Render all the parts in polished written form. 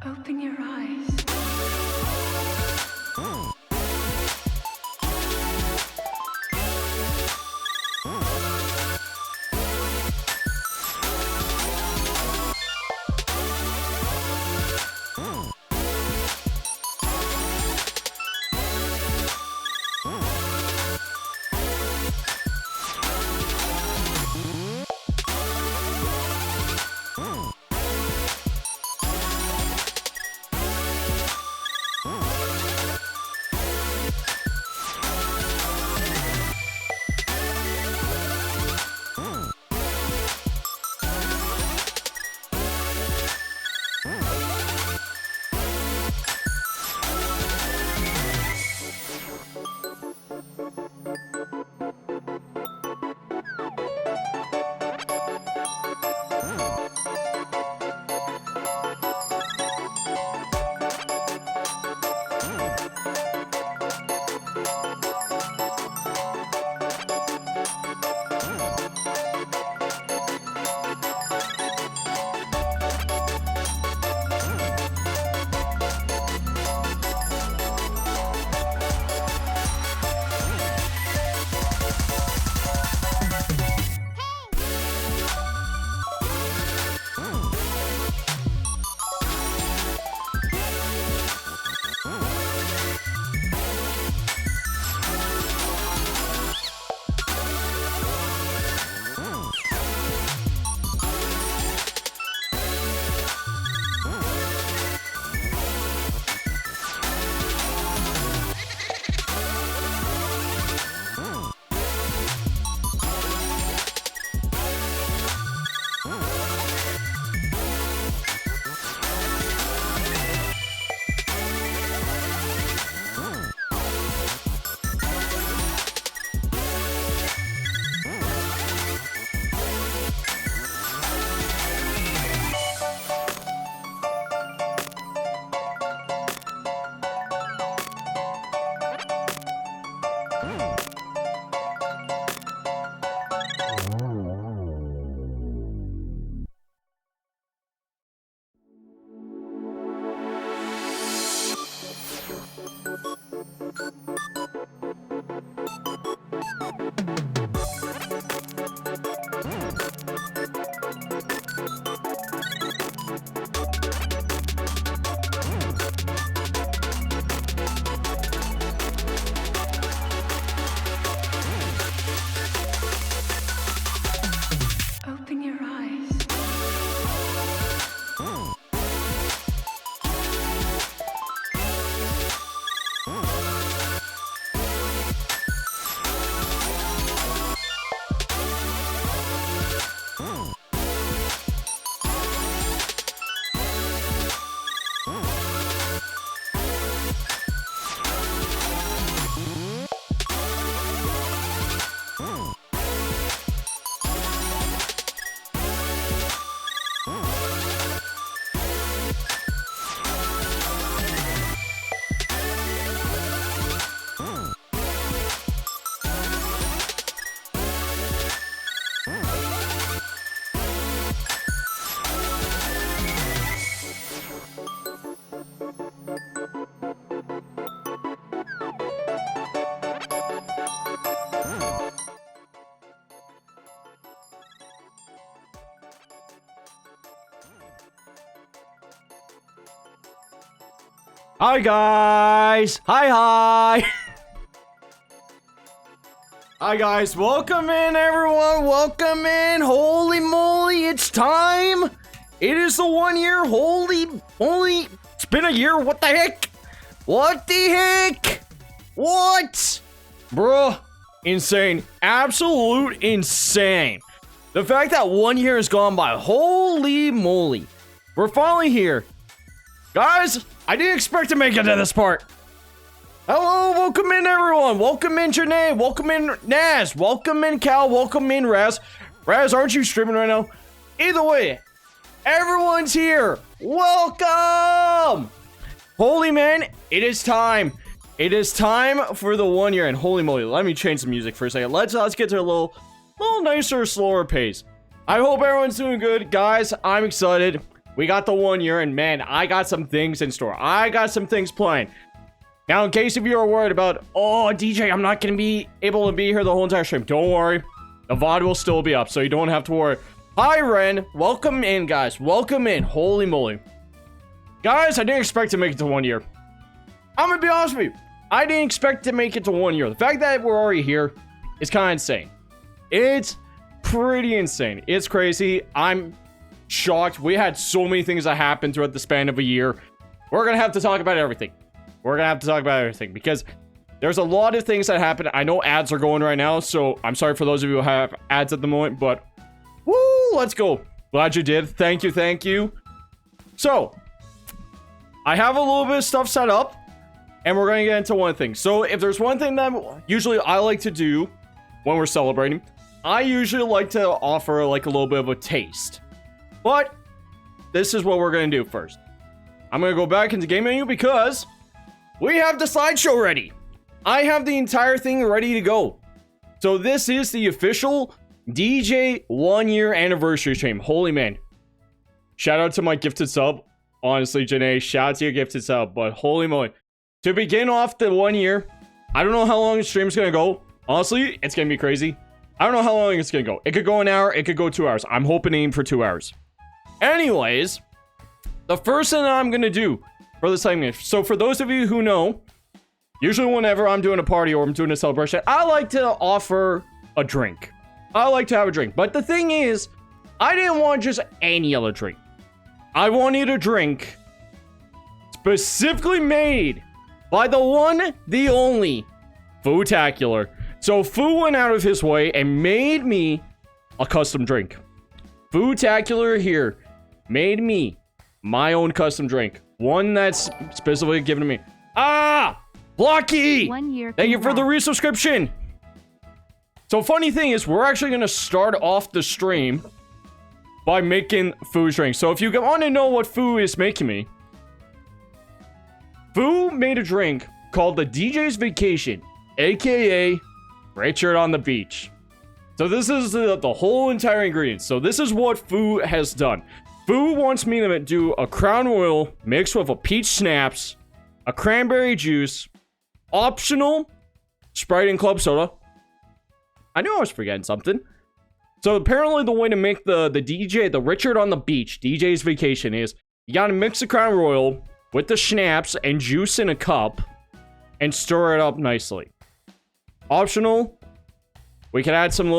Open your eyes. Open your eyes. Hi guys! Hi! Hi guys, welcome in everyone, welcome in! Holy moly, it's time! It is the 1 year, holy, it's been a year, what the heck? What the heck? What? Bruh, insane, absolute insane. The fact that 1 year has gone by, holy moly. We're finally here. Guys, I didn't expect to make it to this part. Hello, welcome in everyone. Welcome in Janae, welcome in Naz, welcome in Cal, welcome in Raz. Raz, aren't you streaming right now? Either way, everyone's here. Welcome. Holy man, it is time. It is time for the 1 year, and holy moly, let me change the music for a second. Let's get to a little nicer, slower pace. I hope everyone's doing good. Guys, I'm excited. We got the 1 year, and man, I got some things in store. I got some things planned. Now, in case if you are worried about, oh, DJ, I'm not going to be able to be here the whole entire stream. Don't worry. The VOD will still be up, so you don't have to worry. Hi, Ren. Welcome in, guys. Welcome in. Holy moly. Guys, I didn't expect to make it to 1 year. I'm going to be honest with you. I didn't expect to make it to 1 year. The fact that we're already here is kind of insane. It's pretty insane. It's crazy. I'm shocked. We had so many things that happened throughout the span of a year. We're going to have to talk about everything. We're going to have to talk about everything because there's a lot of things that happen. I know ads are going right now, so I'm sorry for those of you who have ads at the moment, but woo, let's go. Glad you did. Thank you, thank you. So, I have a little bit of stuff set up, and we're going to get into one thing. So, if there's one thing that usually I like to do when we're celebrating, I usually like to offer like a little bit of a taste. But, this is what we're going to do first. I'm going to go back into game menu because we have the slideshow ready. I have the entire thing ready to go. So this is the official DJ 1 year anniversary stream. Holy man. Shout out to my gifted sub. Honestly, Janae, shout out to your gifted sub. But holy moly. To begin off the 1 year, I don't know how long the stream's going to go. Honestly, it's going to be crazy. I don't know how long it's going to go. It could go an hour. It could go 2 hours. I'm hoping to aim for 2 hours. Anyways, the first thing that I'm going to do for this segment. So for those of you who know, usually whenever I'm doing a party or I'm doing a celebration, I like to offer a drink. I like to have a drink. But the thing is, I didn't want just any other drink. I wanted a drink specifically made by the one, the only, Foo-tacular. So Foo went out of his way and made me a custom drink. Foo-tacular here made me my own custom drink. One that's specifically given to me. Ah! Blocky! 1 year. Thank you for the resubscription. So funny thing is, we're actually going to start off the stream by making Foo's drink. So if you want to know what Foo is making me, Foo made a drink called the DJ's Vacation, aka Richard on the Beach. So this is the whole entire ingredient. So this is what Foo has done. Foo wants me to do a Crown Royal mixed with a peach schnapps, a cranberry juice, optional Sprite and club soda. I knew I was forgetting something. So apparently the way to make the DJ, the Richard on the Beach, DJ's Vacation is, you gotta mix the Crown Royal with the schnapps and juice in a cup and stir it up nicely. Optional, we can add some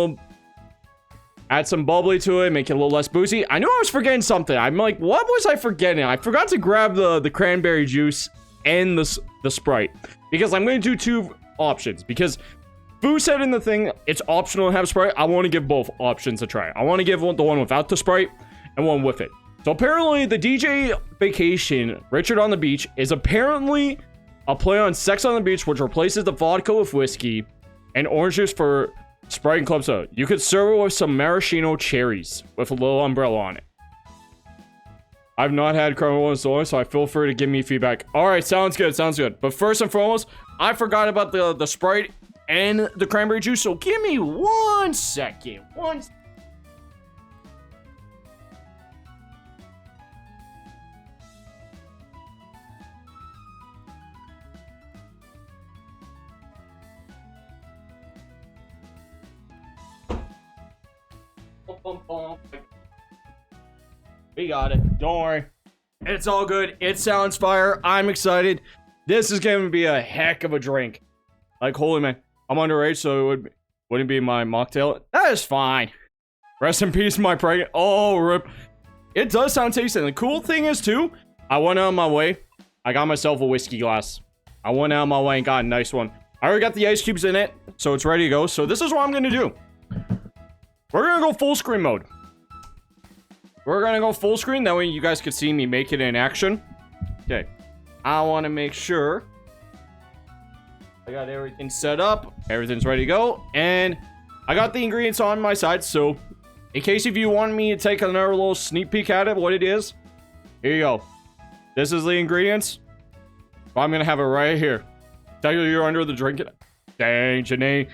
bubbly to it, make it a little less boozy. I knew I was forgetting something. I'm like, what was I forgetting? I forgot to grab the cranberry juice and the Sprite. Because I'm going to do two options. Because Foo said in the thing, it's optional to have Sprite. I want to give both options a try. I want to give the one without the Sprite and one with it. So apparently the DJ Vacation, Richard on the Beach, is apparently a play on Sex on the Beach, which replaces the vodka with whiskey and orange juice for Sprite and club soda. You could serve it with some maraschino cherries with a little umbrella on it. I've not had Crown Royal in so long, so I feel free to give me feedback. Alright, sounds good, sounds good. But first and foremost, I forgot about the Sprite and the cranberry juice, so give me 1 second. We got it. Don't worry. It's all good. It sounds fire. I'm excited. This is going to be a heck of a drink. Like, holy man. I'm underage, so it wouldn't be my mocktail. That is fine. Rest in peace, my pregnant. Oh, rip. It does sound tasty. And the cool thing is, too, I went out of my way. I got myself a whiskey glass. I went out of my way and got a nice one. I already got the ice cubes in it, so it's ready to go. So this is what I'm going to do. We're gonna go full screen mode. We're gonna go full screen. That way you guys can see me make it in action. Okay. I want to make sure I got everything set up. Everything's ready to go. And I got the ingredients on my side. So in case if you want me to take another little sneak peek at it, what it is, here you go. This is the ingredients. I'm gonna have it right here. Tell you you're under the drink. Dang, Janae.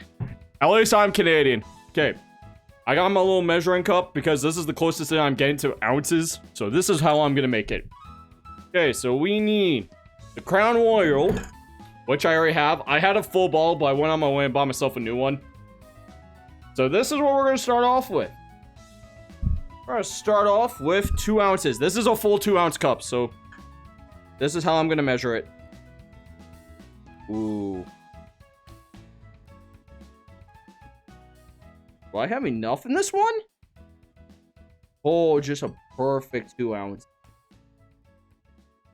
At least I'm Canadian. Okay. I got my little measuring cup because this is the closest thing I'm getting to ounces. So this is how I'm gonna make it. Okay, so we need the Crown Royal, which I already have. I had a full bottle, but I went on my way and bought myself a new one. So this is what we're gonna start off with. We're gonna start off with 2 ounces. This is a full 2-ounce cup, so this is how I'm gonna measure it. Ooh. Do I have enough in this one? Oh, just a perfect 2 ounce.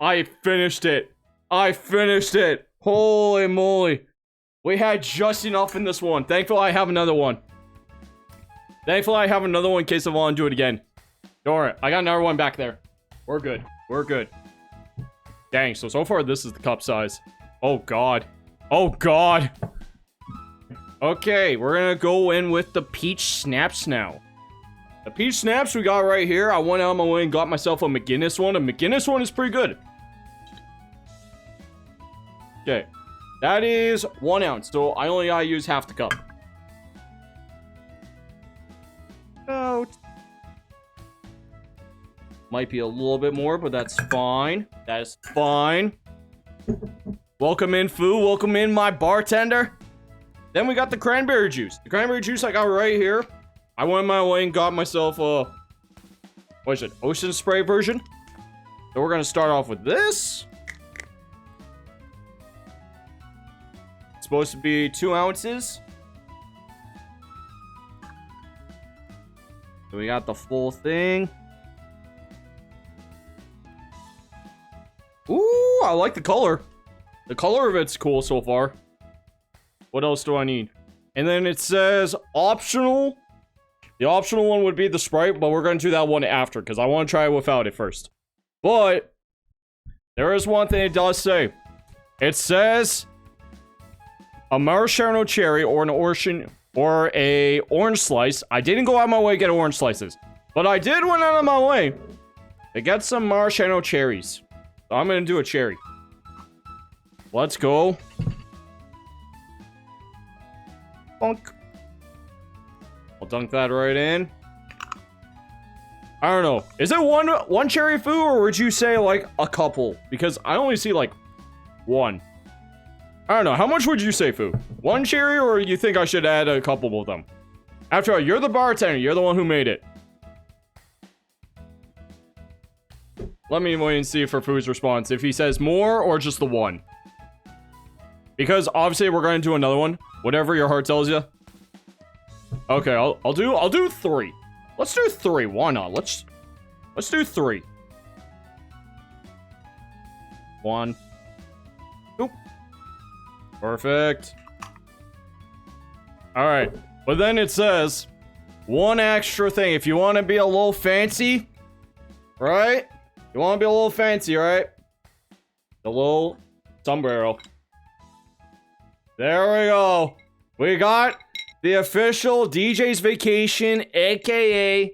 I finished it. I finished it. Holy moly. We had just enough in this one. Thankfully, I have another one. Thankfully, I have another one in case I want to do it again. Don't worry. I got another one back there. We're good. We're good. Dang, so far, this is the cup size. Oh, God. Oh, God. Okay, we're gonna go in with the peach snaps now. The peach snaps we got right here. I went out of my way and got myself a McGinnis one. A McGinnis one is pretty good. Okay, that is 1 ounce, so I only gotta use half the cup. Oh, might be a little bit more, but that's fine. That is fine. Welcome in, Fu. Welcome in, my bartender. Then we got the cranberry juice. The cranberry juice I got right here. I went my way and got myself a, what is it, ocean spray version. So we're gonna start off with this. It's supposed to be 2 ounces. So we got the full thing. Ooh, I like the color. The color of it's cool so far. What else do I need? And then it says optional. The optional one would be the Sprite, but we're going to do that one after because I want to try it without it first. But there is one thing it does say. It says a maraschino cherry or an orange slice. I didn't go out of my way to get orange slices, but I did went out of my way to get some maraschino cherries. So I'm going to do a cherry. Let's go. Bonk. I'll dunk that right in. I don't know. Is it one cherry Fu, or would you say like a couple? Because I only see like one. I don't know. How much would you say, Fu? 1 cherry, or you think I should add a couple of them? After all, you're the bartender. You're the one who made it. Let me wait and see for Fu's response. If he says more or just the 1. Because obviously we're going to do another one. Whatever your heart tells you. Okay, I'll do 3. Let's do 3. Why not? Let's do 3. 1. Oop. Perfect. All right. But then it says 1 extra thing. If you want to be a little fancy, right? You want to be a little fancy, right? The little sombrero. There we go. We got the official DJ's Vacation, aka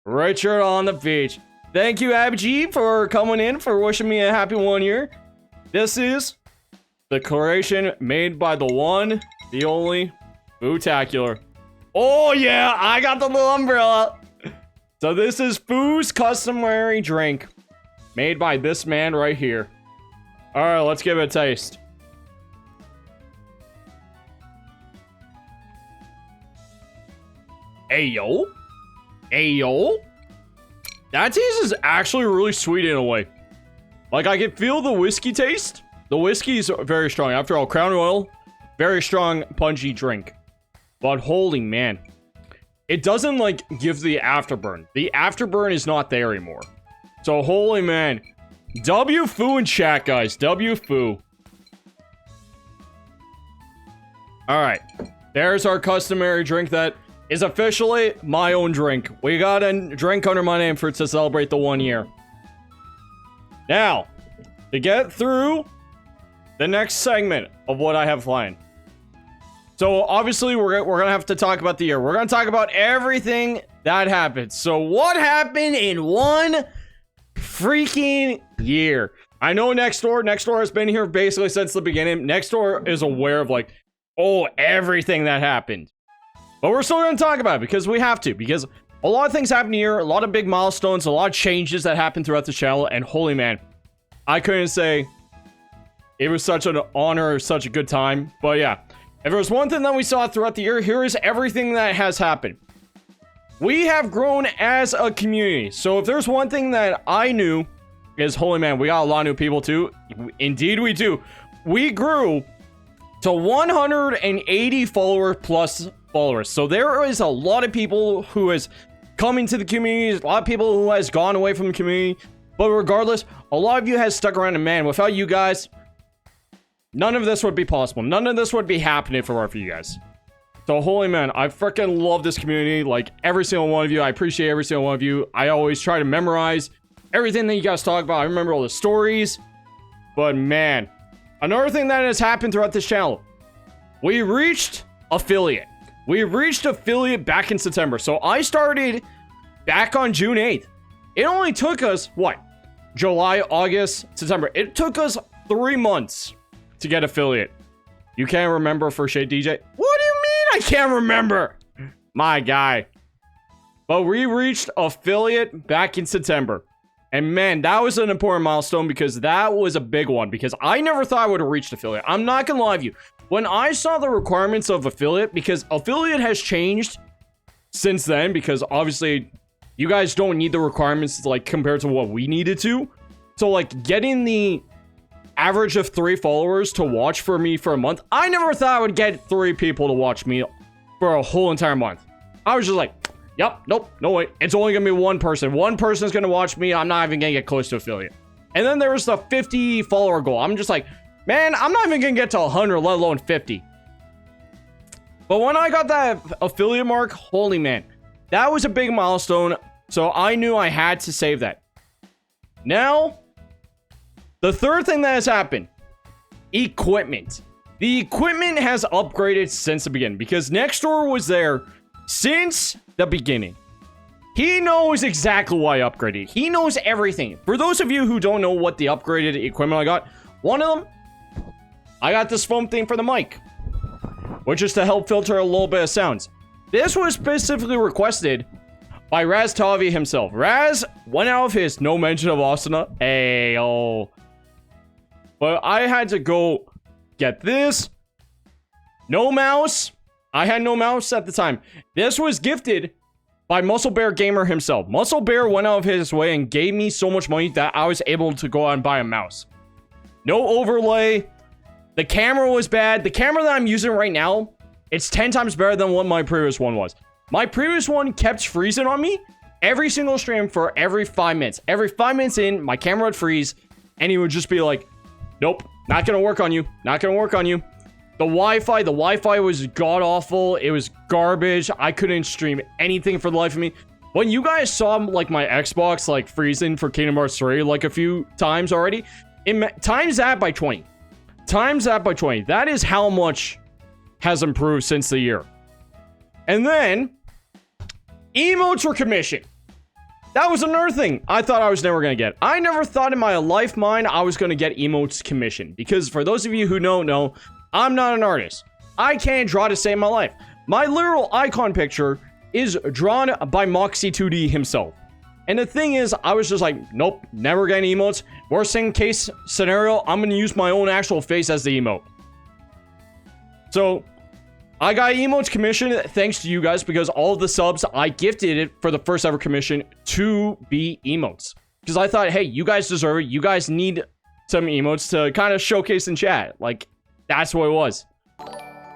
Richard on the Beach. Thank you, Abji, for coming in, for wishing me a happy 1 year. This is the creation made by the one, the only, Futacular. Oh yeah, I got the little umbrella. So this is Fu's customary drink, made by this man right here. All right, let's give it a taste. Ayo. Ayo. That taste is actually really sweet in a way. Like, I can feel the whiskey taste. The whiskey is very strong. After all, Crown Royal, very strong, punchy drink. But holy man. It doesn't, like, give the afterburn. The afterburn is not there anymore. So, holy man. W Fu in chat, guys. W Fu. Alright. There's our customary drink that is officially my own drink. We got a drink under my name to celebrate the 1 year. Now, to get through the next segment of what I have planned. So obviously we're gonna have to talk about the year. We're gonna talk about everything that happened. So what happened in 1 freaking year? I know Nextdoor has been here basically since the beginning. Nextdoor is aware of like, everything that happened. But we're still gonna talk about it because we have to, because a lot of things happened here, a lot of big milestones, a lot of changes that happened throughout the channel, and holy man, I couldn't say it was such an honor, such a good time. But yeah, if there was one thing that we saw throughout the year, here is everything that has happened. We have grown as a community. So if there's one thing that I knew is, holy man, we got a lot of new people too. Indeed we do. We grew to 180 plus followers. So there is a lot of people who has come into the community, a lot of people who has gone away from the community. But regardless, a lot of you has stuck around, and man, without you guys, none of this would be possible. None of this would be happening for you guys. So, holy man, I freaking love this community. Like, every single one of you. I appreciate every single one of you. I always try to memorize everything that you guys talk about. I remember all the stories. But, man, another thing that has happened throughout this channel. We reached affiliate. We reached affiliate back in September. So, I started back on June 8th. It only took us, what? July, August, September. It took us 3 months to get affiliate. You can't remember for Shade DJ? What do you mean I can't remember? My guy. But we reached affiliate back in September. And man, that was an important milestone because that was a big one. Because I never thought I would have reached affiliate. I'm not gonna lie to you. When I saw the requirements of affiliate, because affiliate has changed since then, because obviously you guys don't need the requirements like compared to what we needed to. So like getting the average of 3 followers to watch for me for a month, I never thought I would get 3 people to watch me for a whole entire month. I was just like, yep, nope, no way. It's only gonna be 1 person. 1 person is gonna watch me. I'm not even gonna get close to affiliate. And then there was the 50 follower goal. I'm just like, man, I'm not even gonna get to 100, let alone 50. But when I got that affiliate mark, holy man, that was a big milestone. So I knew I had to save that. Now, the third thing that has happened, equipment. The equipment has upgraded since the beginning because Nextdoor was there since the beginning. He knows exactly why I upgraded. He knows everything. For those of you who don't know what the upgraded equipment I got, one of them, I got this foam thing for the mic, which is to help filter a little bit of sounds. This was specifically requested by Raz Tavi himself. Raz went out of his no mention of Asuna. Ayo. But I had to go get this. No mouse. I had no mouse at the time. This was gifted by Muscle Bear Gamer himself. Muscle Bear went out of his way and gave me so much money that I was able to go out and buy a mouse. No overlay. The camera was bad. The camera that I'm using right now, it's 10 times better than what my previous one was. My previous one kept freezing on me every single stream for every 5 minutes. Every 5 minutes in, my camera would freeze, and he would just be like, nope, not gonna work on you. Not gonna work on you. The Wi-Fi was god-awful. It was garbage. I couldn't stream anything for the life of me. When you guys saw, like, my Xbox, like, freezing for Kingdom Hearts 3, like, a few times already, times that by 20. Times that by 20. That is how much has improved since the year. And then, emotes were commissioned. That was another thing I thought I was never going to get. I never thought in my life mind I was going to get emotes commissioned. Because for those of you who don't know, I'm not an artist. I can't draw to save my life. My literal icon picture is drawn by Moxie2D himself. And the thing is, I was just like, nope, never getting emotes. Worst in case scenario, I'm going to use my own actual face as the emote. So I got emotes commissioned thanks to you guys because all of the subs I gifted it for the first ever commission to be emotes. Because I thought, hey, you guys deserve it. You guys need some emotes to kind of showcase in chat. Like, that's what it was.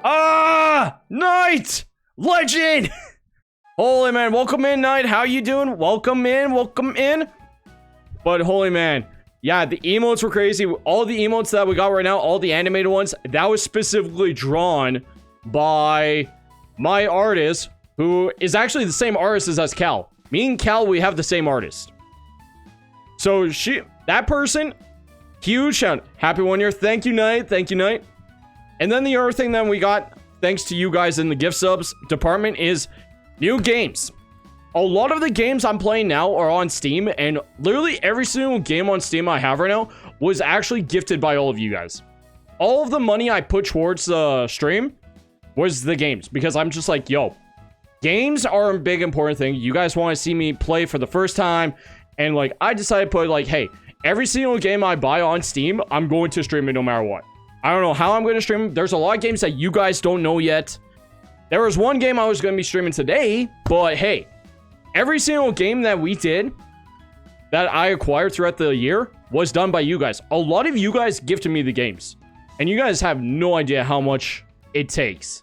Ah! Knight! Legend! Holy man, welcome in, Knight. How you doing? Welcome in, welcome in. But holy man, yeah, the emotes were crazy. All the emotes that we got right now, all the animated ones, that was specifically drawn by my artist who is actually the same artist as us, Cal. Me and Cal, we have the same artist. So that person, huge shout. Happy 1 year. Thank you, Knight. Thank you, Knight. And then the other thing that we got, thanks to you guys in the gift subs department, is new games. A lot of the games I'm playing now are on Steam, and literally every single game on Steam I have right now was actually gifted by all of you guys. All of the money I put towards the stream was the games, because I'm just like, yo, games are a big important thing. You guys want to see me play for the first time, and like I decided to put like, hey, every single game I buy on Steam, I'm going to stream it no matter what. I don't know how I'm going to stream. There's a lot of games that you guys don't know yet. There was one game I was going to be streaming today, but hey, every single game that we did that I acquired throughout the year was done by you guys. A lot of you guys gifted me the games, and you guys have no idea how much it takes.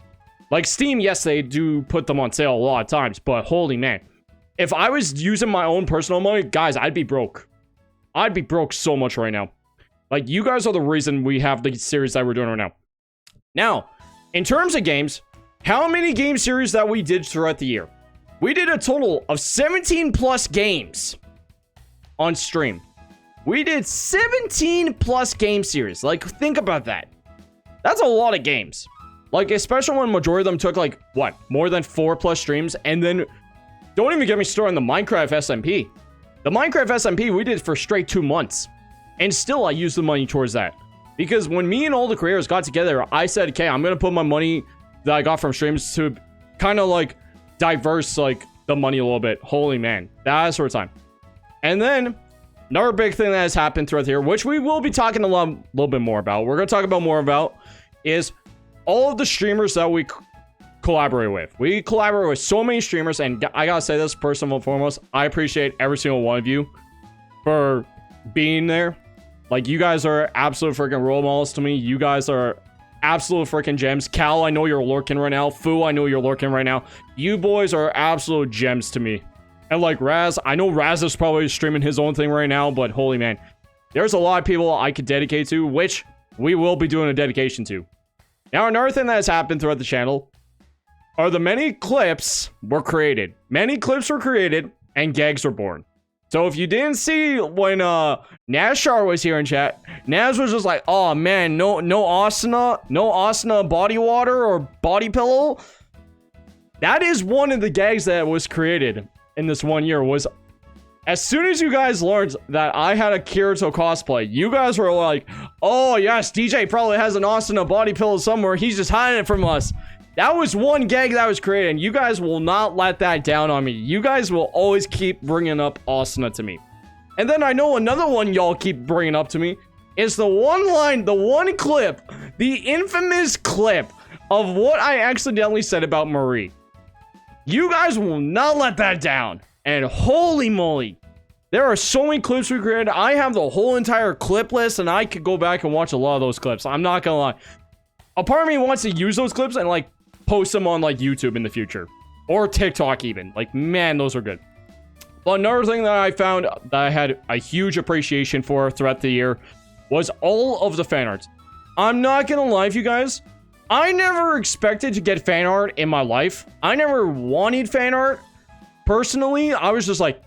Like Steam, yes, they do put them on sale a lot of times, but holy man, if I was using my own personal money, guys, I'd be broke. I'd be broke so much right now. Like, you guys are the reason we have the series that we're doing right now. Now, in terms of games, how many game series that we did throughout the year? We did a total of 17 plus games on stream. We did 17 plus game series. Like, think about that. That's a lot of games. Like, especially when majority of them took, like, what? More than 4 plus streams. And then, don't even get me started on the Minecraft SMP. The Minecraft SMP, we did for straight 2 months. And still, I used the money towards that. Because when me and all the creators got together, I said, okay, I'm going to put my money that I got from streams to kind of, like, diverse, like, the money a little bit. Holy man. That sort of time. And then, another big thing that has happened throughout here, which we will be talking a little bit more about. We're going to talk about more about, is all of the streamers that we collaborate with. We collaborate with so many streamers, and I gotta say this, first and foremost, I appreciate every single one of you for being there. Like, you guys are absolute freaking role models to me. You guys are absolute freaking gems. Cal, I know you're lurking right now. Fu, I know you're lurking right now. You boys are absolute gems to me. And like Raz, I know Raz is probably streaming his own thing right now, but holy man, there's a lot of people I could dedicate to, which we will be doing a dedication to. Now, another thing that has happened throughout the channel are the many clips were created. Many clips were created, and gags were born. So if you didn't see when Nashar was here in chat, Naz was just like, oh man, no Asuna body water or body pillow. That is one of the gags that was created in this 1 year. Was as soon as you guys learned that I had a Kirito cosplay, you guys were like, oh yes, DJ probably has an Asuna body pillow somewhere. He's just hiding it from us. That was one gag that was created, and you guys will not let that down on me. You guys will always keep bringing up Asuna to me. And then I know another one y'all keep bringing up to me is the one line, the one clip, the infamous clip of what I accidentally said about Marie. You guys will not let that down. And holy moly, there are so many clips we created. I have the whole entire clip list, and I could go back and watch a lot of those clips. I'm not gonna lie. A part of me wants to use those clips and like post them on like YouTube in the future, or TikTok even. Like, man, those are good. But another thing that I found that I had a huge appreciation for throughout the year was all of the fan arts. I'm not gonna lie to you guys, I never expected to get fan art in my life. I never wanted fan art. Personally, I was just like,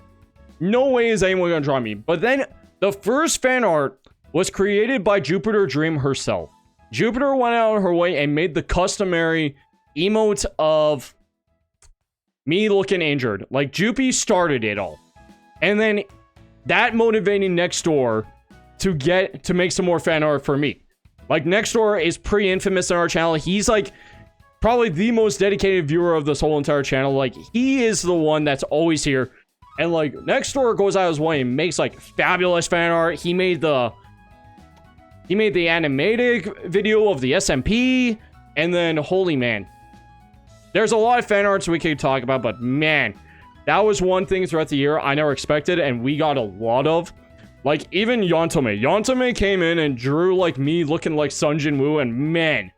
no way is anyone gonna draw me. But then the first fan art was created by Jupiter Dream herself. Jupiter went out of her way and made the customary emote of me looking injured. Like, Jupy started it all. And then that motivated Nextdoor to make some more fan art for me. Like, Nextdoor is pretty infamous on our channel. He's like probably the most dedicated viewer of this whole entire channel. Like, he is the one that's always here. And like, Nextdoor goes out of his way and makes like fabulous fan art. He made the animated video of the SMP. And then, holy man, there's a lot of fan arts we could talk about, but man, that was one thing throughout the year I never expected, and we got a lot of. Like, even Yontome. Yontome came in and drew, like, me looking like Sun Jin Woo, and man,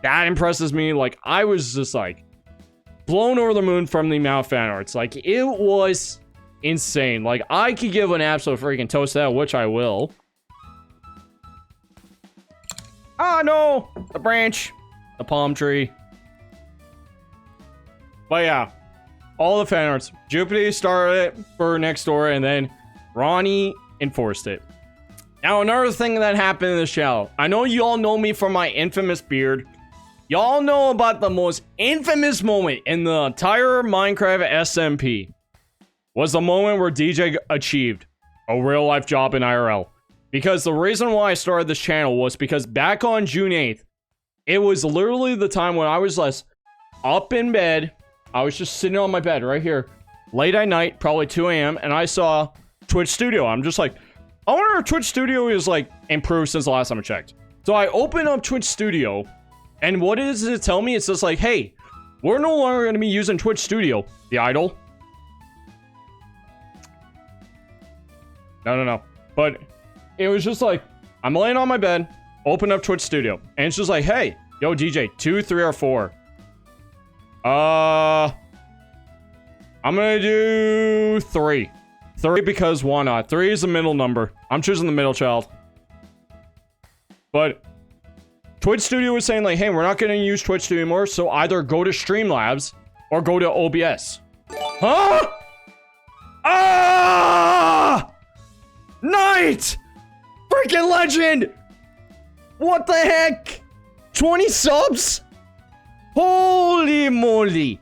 that impresses me. Like, I was just, like, blown over the moon from the amount of fan arts. Like, it was insane. Like, I could give an absolute freaking toast to that, which I will. Ah, no! The branch. The palm tree. But yeah, all the fan arts. Jupiter started it for next door, and then Ronnie enforced it. Now, another thing that happened in the channel. I know you all know me for my infamous beard. Y'all know about the most infamous moment in the entire Minecraft SMP. Was the moment where DJ achieved a real life job in IRL. Because the reason why I started this channel was because back on June 8th, it was literally the time when I was less up in bed. I was just sitting on my bed right here, late at night, probably 2 a.m. And I saw Twitch Studio. I'm just like, I wonder if Twitch Studio is like improved since the last time I checked. So I open up Twitch Studio, and what does it tell me? It's just like, hey, we're no longer going to be using Twitch Studio, the idol. No. But it was just like, I'm laying on my bed, open up Twitch Studio, and it's just like, hey, yo, DJ, 2, 3, or 4. I'm gonna do 3. 3 because why not? 3 is the middle number. I'm choosing the middle child. But Twitch Studio was saying like, hey, we're not gonna use Twitch Studio anymore, so either go to Streamlabs or go to OBS. Huh? Ah! Night! Freaking legend! What the heck? 20 subs? Holy moly.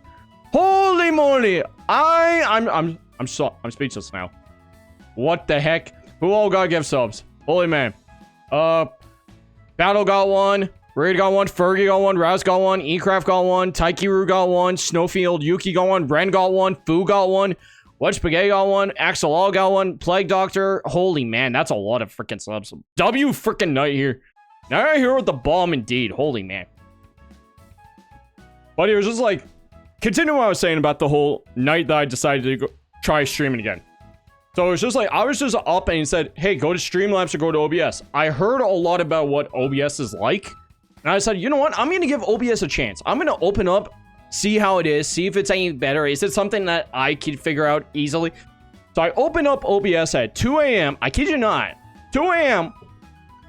Holy moly. I'm speechless now. What the heck? Who all got gift subs? Holy man. Battle got 1. Raid got 1. Fergie got 1. Raz got 1. Ecraft got 1. Taikiru got 1. Snowfield Yuki got 1. Ren got 1. Fu got 1. Wedge Spaghetti got 1. Axel All got 1. Plague Doctor. Holy man, that's a lot of freaking subs. W freaking Night here. Now I here with the bomb indeed. Holy man. But it was just like, continue what I was saying about the whole night that I decided to go try streaming again. So it was just like, I was just up and he said, hey, go to Streamlabs or go to OBS. I heard a lot about what OBS is like. And I said, you know what? I'm going to give OBS a chance. I'm going to open up, see how it is, see if it's any better. Is it something that I can figure out easily? So I opened up OBS at 2 a.m. I kid you not, 2 a.m.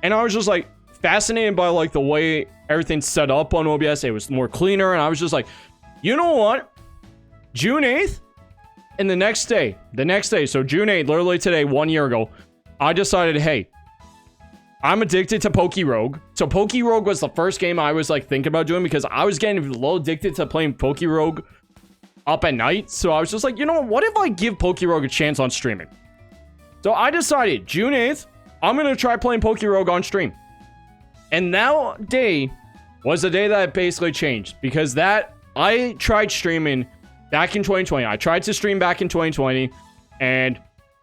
And I was just like fascinated by like the way everything's set up on OBS. It was more cleaner. And I was just like, you know what? June 8th and the next day, so June 8th, literally today, 1 year ago, I decided, hey, I'm addicted to PokeRogue. So PokeRogue was the first game I was like thinking about doing because I was getting a little addicted to playing PokeRogue up at night. So I was just like, you know what if I give PokeRogue a chance on streaming? So I decided June 8th, I'm going to try playing PokeRogue on stream. And that day was the day that it basically changed because that I tried streaming back in 2020. I tried to stream back in 2020 and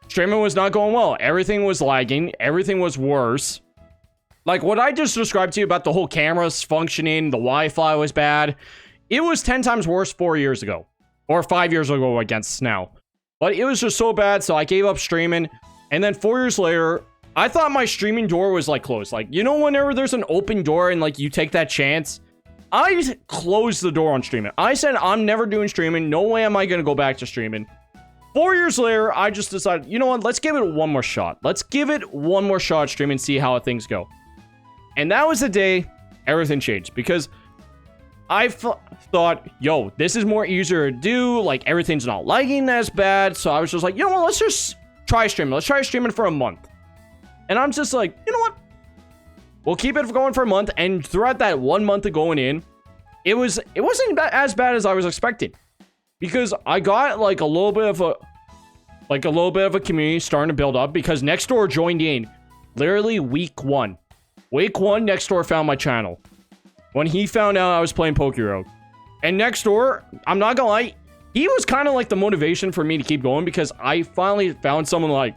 streaming was not going well. Everything was lagging. Everything was worse. Like what I just described to you about the whole cameras functioning, the Wi-Fi was bad. It was 10 times worse 4 years ago or 5 years ago against now. But it was just so bad. So I gave up streaming. And then 4 years later, I thought my streaming door was like closed. Like, you know, whenever there's an open door and like you take that chance, I closed the door on streaming. I said, I'm never doing streaming. No way am I going to go back to streaming. 4 years later, I just decided, you know what? Let's give it one more shot. Let's give it one more shot streaming and see how things go. And that was the day everything changed because I thought, yo, this is more easier to do. Like everything's not lagging as bad. So I was just like, you know what? Let's just try streaming. Let's try streaming for a month. And I'm just like, you know what? We'll keep it going for a month. And throughout that 1 month of going in, it wasn't as bad as I was expecting. Because I got like a little bit of a community starting to build up because Nextdoor joined in literally week 1. Week 1, Nextdoor found my channel. When he found out I was playing PokeRogue. And Nextdoor, I'm not gonna lie, he was kind of like the motivation for me to keep going because I finally found someone like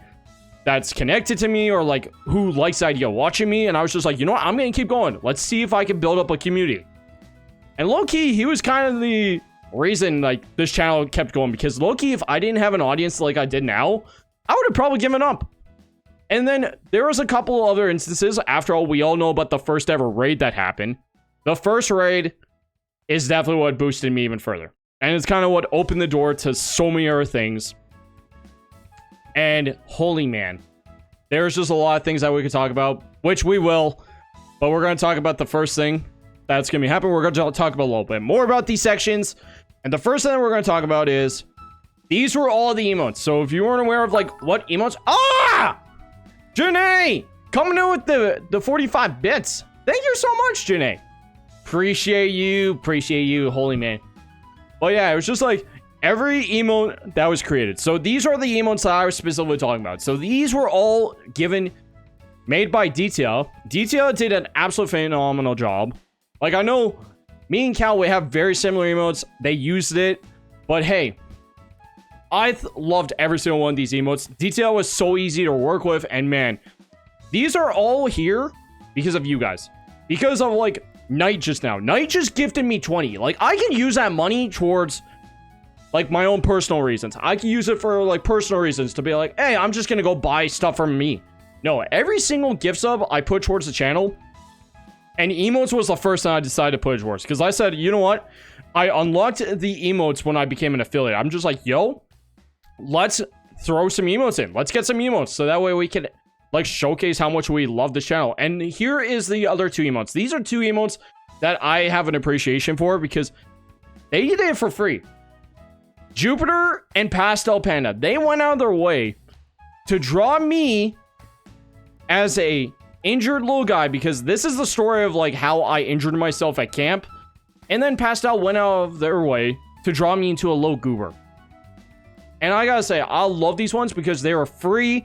that's connected to me or like who likes the idea of watching me. And I was just like, you know what? I'm going to keep going. Let's see if I can build up a community. And low-key, he was kind of the reason like this channel kept going because low-key, if I didn't have an audience like I did now, I would have probably given up. And then there was a couple of other instances. After all, we all know about the first ever raid that happened. The first raid is definitely what boosted me even further. And it's kind of what opened the door to so many other things. And holy man, there's just a lot of things that we could talk about, which we will. But we're going to talk about the first thing that's going to be happening. We're going to talk about a little bit more about these sections. And the first thing that we're going to talk about is these were all the emotes. So if you weren't aware of like what emotes, Janae coming in with the 45 bits. Thank you so much, Janae. Appreciate you, holy man. But yeah, it was just like every emote that was created. So these are the emotes that I was specifically talking about. So these were all made by DTL. DTL did an absolute phenomenal job. Like, I know me and Cal, we have very similar emotes. They used it. But hey, I loved every single one of these emotes. DTL was so easy to work with. And man, these are all here because of you guys. Because of like Knight just now. Knight just gifted me 20. Like, I can use that money towards like my own personal reasons. I can use it for like personal reasons to be like, hey, I'm just gonna go buy stuff from me. No, every single gift sub I put towards the channel, and emotes was the first thing I decided to put towards. Because I said, you know what? I unlocked the emotes when I became an affiliate. I'm just like, yo, let's throw some emotes in. Let's get some emotes. So that way we can like showcase how much we love this channel. And here is the other two emotes. These are two emotes that I have an appreciation for because they did it for free. Jupiter and Pastel Panda, they went out of their way to draw me as a injured little guy, because this is the story of like how I injured myself at camp. And then Pastel went out of their way to draw me into a low goober. And I gotta say, I love these ones because they were free.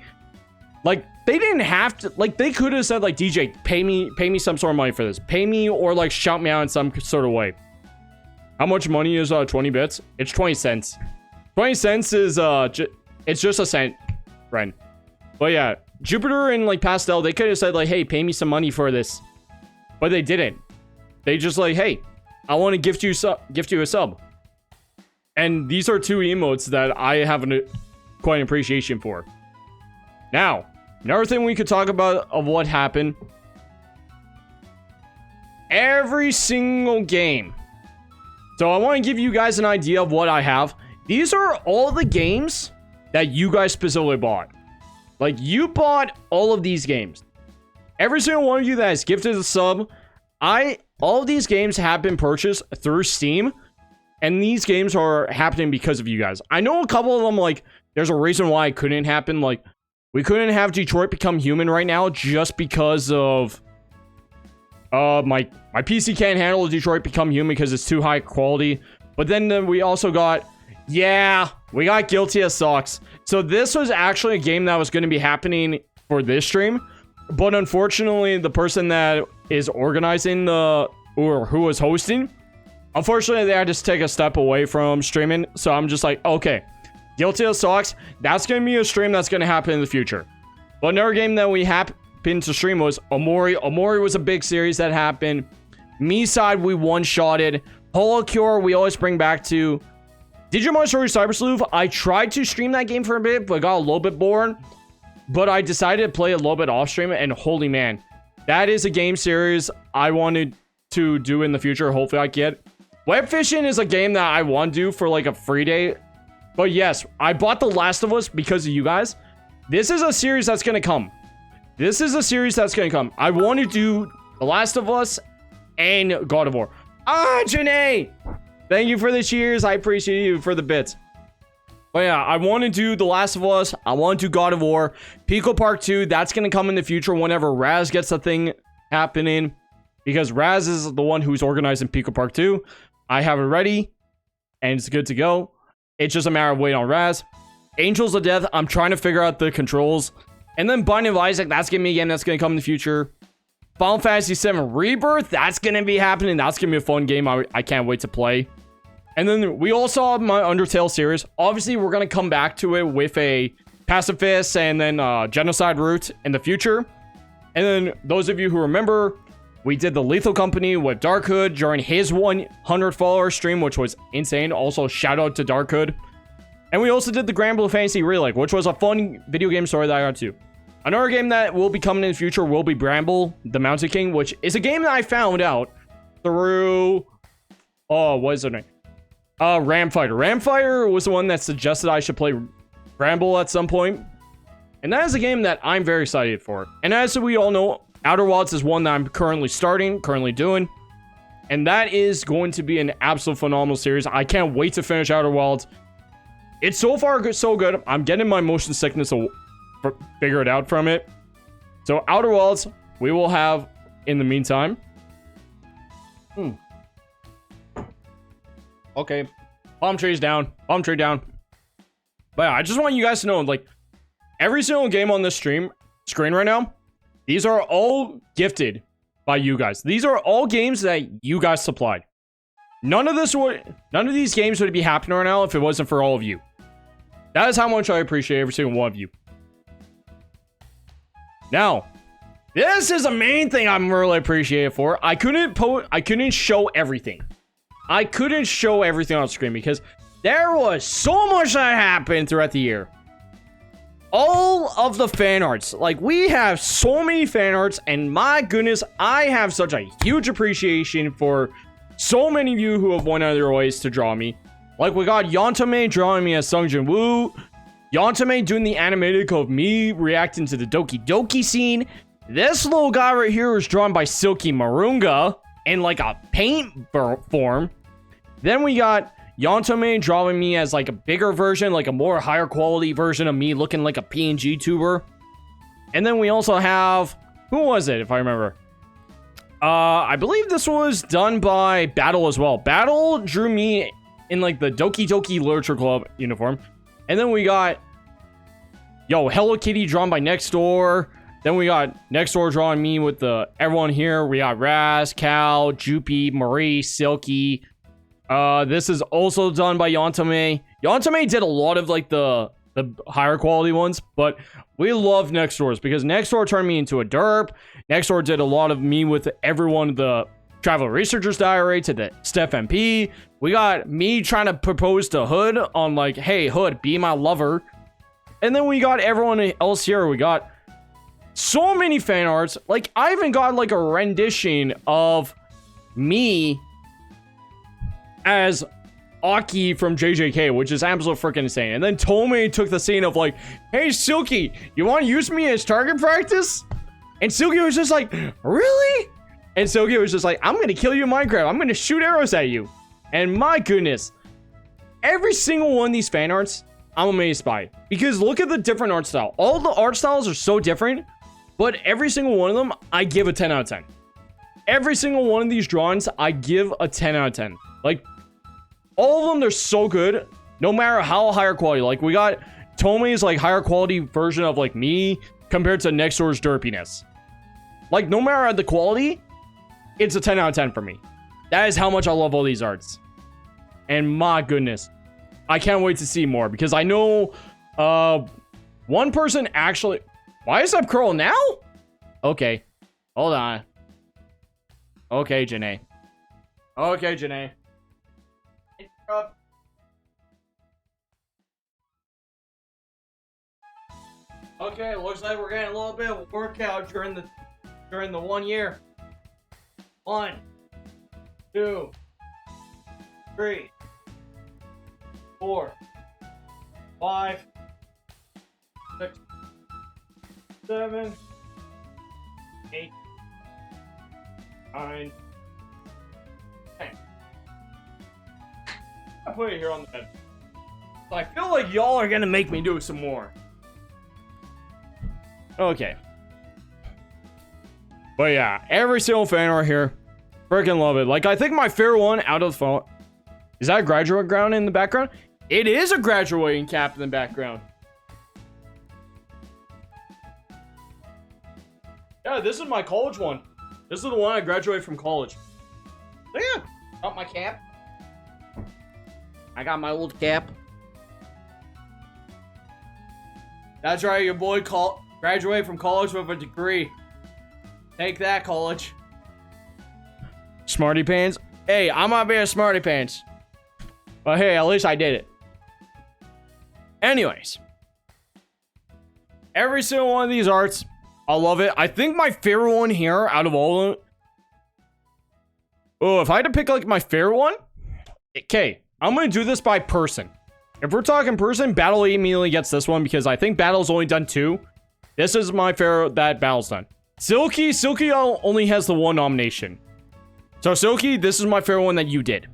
Like, they didn't have to, like, they could have said like, DJ, pay me some sort of money for this. Pay me or like shout me out in some sort of way. How much money is 20 bits? It's 20 cents. 20 cents is it's just a cent, friend. But yeah, Jupiter and like Pastel, they could have said like, hey, pay me some money for this. But they didn't. They just like, hey, I want to gift you a sub. And these are two emotes that I have quite an appreciation for. Now, another thing we could talk about of what happened. Every single game. So I want to give you guys an idea of what I have. These are all the games that you guys specifically bought. Like, you bought all of these games. Every single one of you that has gifted a sub, all of these games have been purchased through Steam. And these games are happening because of you guys. I know a couple of them, like, there's a reason why it couldn't happen. Like, we couldn't have Detroit Become Human right now just because of my PC can't handle Detroit Become Human because it's too high quality. But then we also got, we got Guilty as Socks. So this was actually a game that was going to be happening for this stream. But unfortunately, the person that is organizing or who was hosting, unfortunately, they had to take a step away from streaming. So I'm just like, okay, Guilty as Socks, that's going to be a stream that's going to happen in the future. But another game that we happened to stream was Omori. Omori was a big series that happened. Me side, we one-shotted. Holocure, we always bring back to. Digimon Story Cyber Sleuth, I tried to stream that game for a bit, but got a little bit bored. But I decided to play a little bit off stream, and holy man, that is a game series I wanted to do in the future. Hopefully I get. Web Fishing is a game that I want to do for like a free day. But yes, I bought The Last of Us because of you guys. This is a series that's going to come. I want to do The Last of Us and God of War. Janae! Thank you for the cheers. I appreciate you for the bits. But yeah, I want to do The Last of Us. I want to do God of War. Pico Park 2, that's going to come in the future whenever Raz gets a thing happening. Because Raz is the one who's organizing Pico Park 2. I have it ready. And it's good to go. It's just a matter of waiting on Raz. Angels of Death, I'm trying to figure out the controls. And then Binding of Isaac, that's going to be a game that's going to come in the future. Final Fantasy VII Rebirth, that's going to be happening. That's going to be a fun game. I can't wait to play. And then we also have my Undertale series. Obviously, we're going to come back to it with a Pacifist and then Genocide route in the future. And then those of you who remember, we did the Lethal Company with Dark Hood during his 100 follower stream, which was insane. Also, shout out to Dark Hood. And we also did the Grand Blue Fantasy Relink, which was a fun video game story that I got to. Another game that will be coming in the future will be Bramble, the Mountain King, which is a game that I found out through... what is their name? Ramfighter. Ramfighter was the one that suggested I should play Bramble at some point. And that is a game that I'm very excited for. And as we all know, Outer Wilds is one that I'm currently doing. And that is going to be an absolute phenomenal series. I can't wait to finish Outer Wilds. It's so far good, so good. I'm getting my motion sickness figured out from it. So Outer Worlds, we will have in the meantime. Okay. Palm trees down. Palm tree down. But yeah, I just want you guys to know, like, every single game on this screen right now, these are all gifted by you guys. These are all games that you guys supplied. None of these games would be happening right now if it wasn't for all of you. That is how much I appreciate every single one of you. Now, this is the main thing I'm really appreciated for. I couldn't show everything. I couldn't show everything on screen because there was so much that happened throughout the year. All of the fan arts. Like, we have so many fan arts, and my goodness, I have such a huge appreciation for so many of you who have went out of their ways to draw me. Like, we got Yontame drawing me as Sung Jin Woo. Yontame doing the animated of me reacting to the Doki Doki scene. This little guy right here was drawn by Silky Marunga in like a paint form. Then we got Yontame drawing me as like a bigger version, like a more higher quality version of me looking like a PNG tuber. And then we also have, who was it if I remember? I believe this was done by Battle as well. Battle drew me in like the Doki Doki Literature Club uniform. And then we got, Hello Kitty drawn by Nextdoor. Then we got Nextdoor drawing me with everyone here. We got Raz, Cal, Jupi, Marie, Silky. This is also done by Yontame. Yontame did a lot of like the higher quality ones, but we love Nextdoor's because Nextdoor turned me into a derp. Nextdoor did a lot of me with everyone, the Traveler Researcher's Diary to the Steph MP. We got me trying to propose to Hood on like, hey, Hood, be my lover. And then we got everyone else here. We got so many fan arts. Like, I even got like a rendition of me as Aki from JJK, which is absolutely freaking insane. And then Tomei took the scene of like, hey, Silky, you want to use me as target practice? And Silky was just like, really? And Silky was just like, I'm going to kill you in Minecraft. I'm going to shoot arrows at you. And my goodness, every single one of these fan arts, I'm amazed by. Because look at the different art style. All the art styles are so different, but every single one of them, I give a 10 out of 10. Every single one of these drawings, I give a 10 out of 10. Like, all of them, they're so good, no matter how higher quality. Like, we got Tomei's, like, higher quality version of, like, me compared to Nextdoor's derpiness. Like, no matter the quality, it's a 10 out of 10 for me. That is how much I love all these arts. And my goodness, I can't wait to see more because I know one person actually... Why is that curl now? Okay, hold on. Okay, Janae. Okay, Janae. Okay, looks like we're getting a little bit of a workout during the 1 year. 1, 2, 3, 4, 5, 6, 7, 8, 9, 10. I put it here on the bed. So I feel like y'all are gonna make me do some more. Okay. But yeah, every single fan art here, freaking love it. Like, I think my favorite one out of the phone. Is that a graduate gown in the background? It is a graduating cap in the background. Yeah, this is my college one. This is the one I graduated from college. Yeah, got my cap. I got my old cap. That's right, your boy graduated from college with a degree. Take that, college. Smarty pants. Hey, I might be a smarty pants. But hey, at least I did it. Anyways. Every single one of these arts, I love it. I think my favorite one here out of all of them. Oh, if I had to pick like my favorite one. Okay, I'm going to do this by person. If we're talking person, Battle immediately gets this one because I think Battle's only done 2. This is my favorite that Battle's done. Silky only has the 1 nomination. So Silky, this is my favorite one that you did.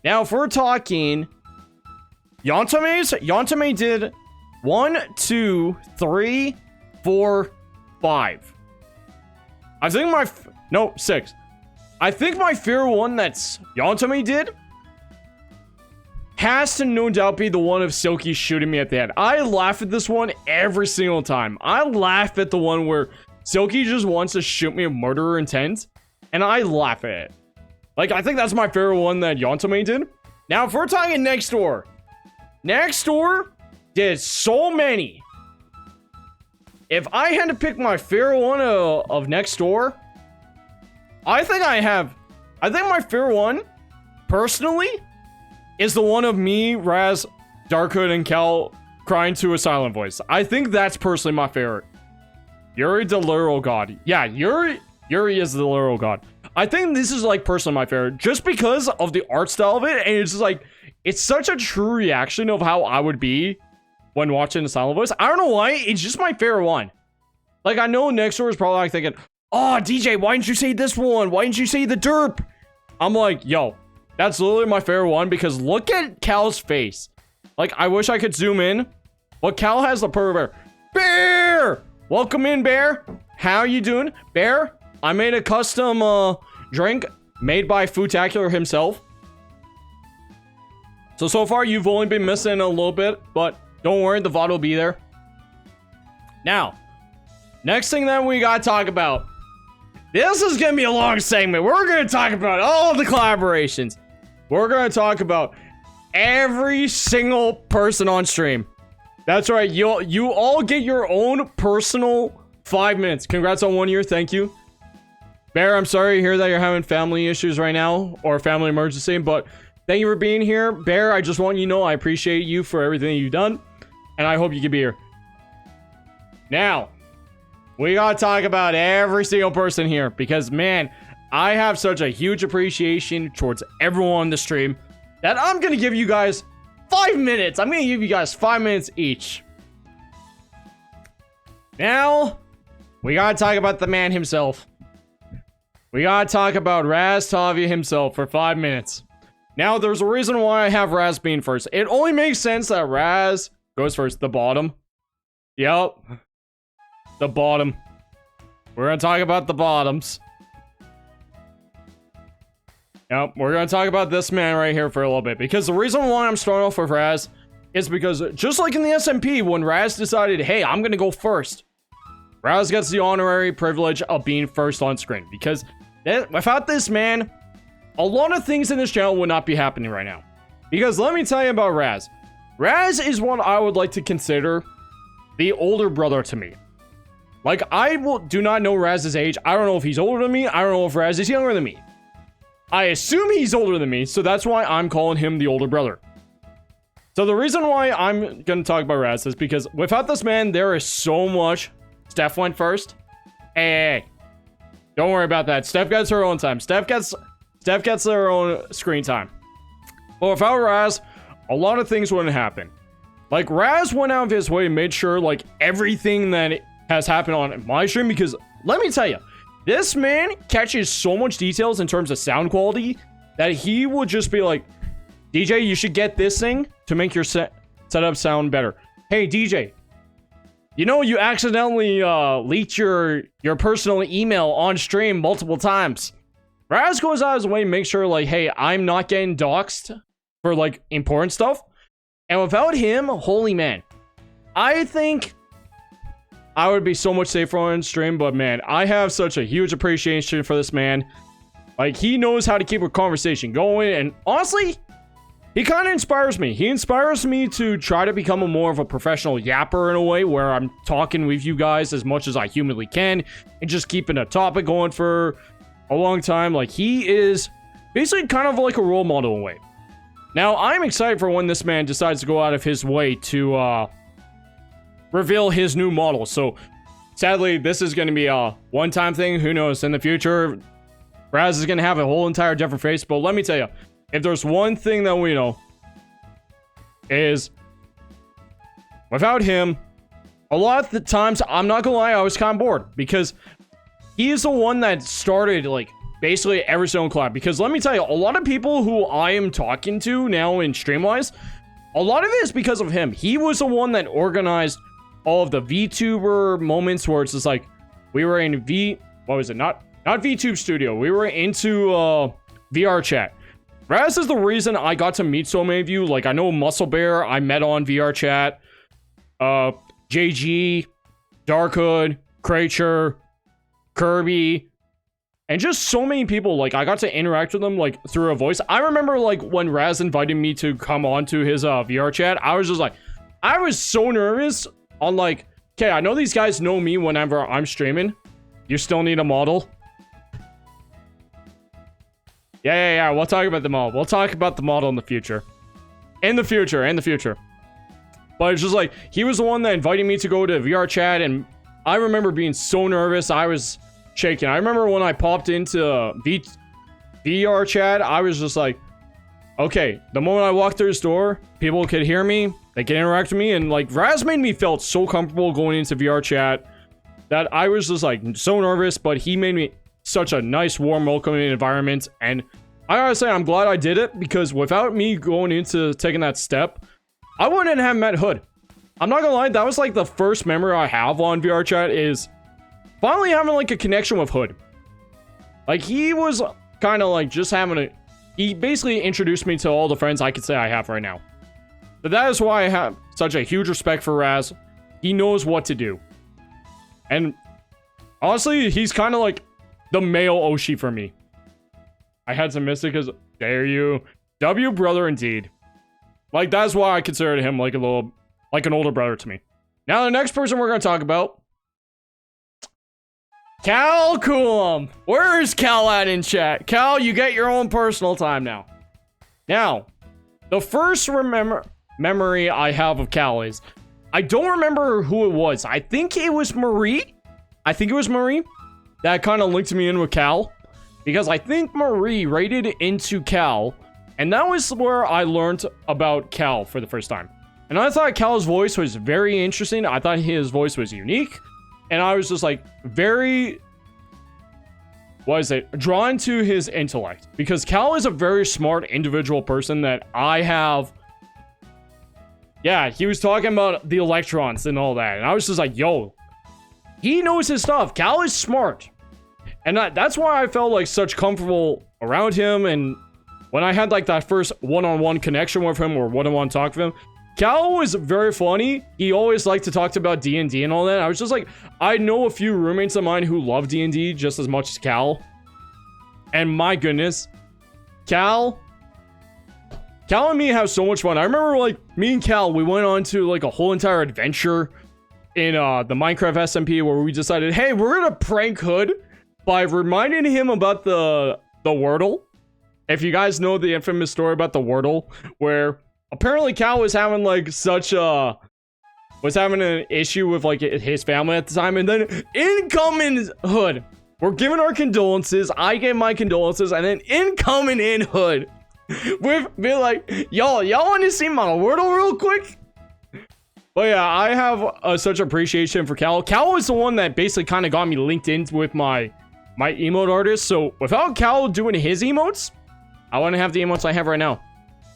Now, if we're talking Yontame did 1, 2, 3, 4, 5. I think no, 6. I think my favorite one that's Yontame did has to no doubt be the one of Silky shooting me at the head. I laugh at this one every single time. I laugh at the one where Silky just wants to shoot me with murderer intent, and I laugh at it. Like, I think that's my favorite one that Yontame did. Now, if we're talking Next Door did so many. If I had to pick my favorite one of Next Door, I think my favorite one, personally, is the one of me, Raz, Darkhood, and Cal crying to a silent voice. I think that's personally my favorite. Yuri the literal god. Yeah, Yuri is the literal god. I think this is like personally my favorite just because of the art style of it, and it's just like it's such a true reaction of how I would be when watching a silent voice. I don't know why, it's just my favorite one. Like, I know Next Door is probably like thinking, oh, DJ, why didn't you say this one? Why didn't you say the derp? I'm like, yo, that's literally my favorite one because look at Cal's face. Like, I wish I could zoom in, but Cal has the perfect bear. Welcome in, Bear. How you doing? Bear, I made a custom drink made by Foodtacular himself. So far, you've only been missing a little bit, but don't worry, the VOD will be there. Now, next thing that we gotta talk about. This is gonna be a long segment. We're gonna talk about all the collaborations. We're gonna talk about every single person on stream. That's right, you all get your own personal 5 minutes. Congrats on 1 year, thank you. Bear, I'm sorry to hear that you're having family issues right now, or family emergency, but thank you for being here. Bear, I just want you to know I appreciate you for everything you've done, and I hope you can be here. Now, we gotta talk about every single person here, because, man, I have such a huge appreciation towards everyone on the stream that I'm gonna give you guys 5 minutes. I'm gonna give you guys 5 minutes each. Now, we gotta talk about the man himself. We gotta talk about Raz Tavia himself for 5 minutes. Now, there's a reason why I have Raz being first. It only makes sense that Raz goes first. The bottom. Yep. The bottom. We're gonna talk about the bottoms. Yep, we're gonna talk about this man right here for a little bit. Because the reason why I'm starting off with Raz is because just like in the SMP, when Raz decided, hey, I'm gonna go first, Raz gets the honorary privilege of being first on screen. Because without this man, a lot of things in this channel would not be happening right now. Because let me tell you about Raz. Raz is what I would like to consider the older brother to me. Like, do not know Raz's age. I don't know if he's older than me. I don't know if Raz is younger than me. I assume he's older than me, so that's why I'm calling him the older brother. So the reason why I'm going to talk about Raz is because without this man, there is so much. Steph went first. Hey, don't worry about that. Steph gets her own time. Steph gets her own screen time. But without Raz, a lot of things wouldn't happen. Like, Raz went out of his way and made sure, like, everything that has happened on my stream, because let me tell you, this man catches so much details in terms of sound quality that he would just be like, DJ, you should get this thing to make your setup sound better. Hey, DJ, you know you accidentally leaked your personal email on stream multiple times. Raz goes out of his way and makes sure, like, hey, I'm not getting doxxed for, like, important stuff. And without him, holy man, I think I would be so much safer on stream, but man, I have such a huge appreciation for this man. Like, he knows how to keep a conversation going, and honestly, he kind of inspires me. He inspires me to try to become more of a professional yapper in a way, where I'm talking with you guys as much as I humanly can, and just keeping a topic going for a long time. Like, he is basically kind of like a role model in a way. Now, I'm excited for when this man decides to go out of his way to, reveal his new model. So, sadly, this is going to be a one-time thing. Who knows? In the future, Raz is going to have a whole entire different face. But let me tell you, if there's one thing that we know, is without him, a lot of the times, I'm not going to lie, I was kind of bored. Because he is the one that started, like, basically every single collab. Because let me tell you, a lot of people who I am talking to now in Streamwise, a lot of it is because of him. He was the one that organized all of the VTuber moments where it's just like, we were in what was it? Not VTube Studio. We were into VR chat. Raz is the reason I got to meet so many of you. Like, I know Muscle Bear, I met on VR chat. JG, Darkhood, Kracher, Kirby, and just so many people. Like, I got to interact with them, like, through a voice. I remember, like, when Raz invited me to come on to his VR chat, I was just like, I was so nervous on, like, okay, I know these guys know me whenever I'm streaming. You still need a model? Yeah, we'll talk about the model. We'll talk about the model in the future. In the future. But it's just like, he was the one that invited me to go to VR chat, and I remember being so nervous. I was shaking. I remember when I popped into VR chat, I was just like, okay, the moment I walked through this door, people could hear me, they could interact with me, and like, Raz made me feel so comfortable going into VR chat that I was just like, so nervous, but he made me such a nice, warm, welcoming environment, and I gotta say, I'm glad I did it, because without me going into taking that step, I wouldn't have met Hood. I'm not gonna lie, that was like the first memory I have on VR chat, is finally having like a connection with Hood. Like, he was kind of like just he basically introduced me to all the friends I could say I have right now. But that is why I have such a huge respect for Raz. He knows what to do. And honestly, he's kind of like the male Oshi for me. I had to miss it because, dare you. W brother indeed. Like, that's why I considered him like an older brother to me. Now, the next person we're going to talk about, Cal Coolum. Where's Cal at in chat? Cal, you get your own personal time now. Now, the first memory I have of Cal is, I don't remember who it was. I think it was Marie. That kind of linked me in with Cal. Because I think Marie raided into Cal. And that was where I learned about Cal for the first time. And I thought Cal's voice was very interesting. I thought his voice was unique. And I was just like very, drawn to his intellect. Because Cal is a very smart individual person that I have. Yeah, he was talking about the electrons and all that. And I was just like, yo, he knows his stuff. Cal is smart. And that's why I felt like such comfortable around him. And when I had like that first one-on-one connection with him or one-on-one talk with him, Cal was very funny. He always liked to talk about D&D and all that. I was just like, I know a few roommates of mine who love D&D just as much as Cal. And my goodness, Cal and me have so much fun. I remember like me and Cal, we went on to like a whole entire adventure in the Minecraft SMP where we decided, hey, we're gonna prank Hood by reminding him about the Wordle. If you guys know the infamous story about the Wordle, where apparently Cal was having like an issue with like his family at the time, and then incoming Hood. We're giving our condolences. I gave my condolences, and then incoming in Hood with be like, y'all want to see my Wordle real quick? But yeah, I have such appreciation for Cal. Cal was the one that basically kind of got me linked in with my emote artist. So without Cal doing his emotes, I wouldn't have the emotes I have right now.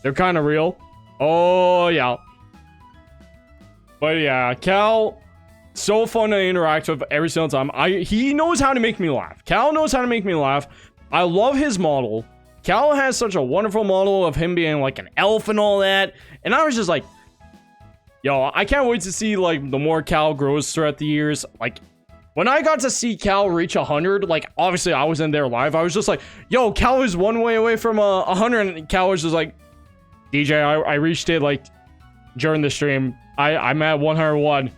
They're kind of real. Oh, yeah. But yeah, Cal, so fun to interact with every single time. He knows how to make me laugh. Cal knows how to make me laugh. I love his model. Cal has such a wonderful model of him being like an elf and all that. And I was just like, yo, I can't wait to see like the more Cal grows throughout the years. Like, when I got to see Cal reach 100, like, obviously I wasn't there live. I was just like, yo, Cal is one way away from 100. And Cal was just like, DJ, I reached it, like, during the stream. I'm at 101.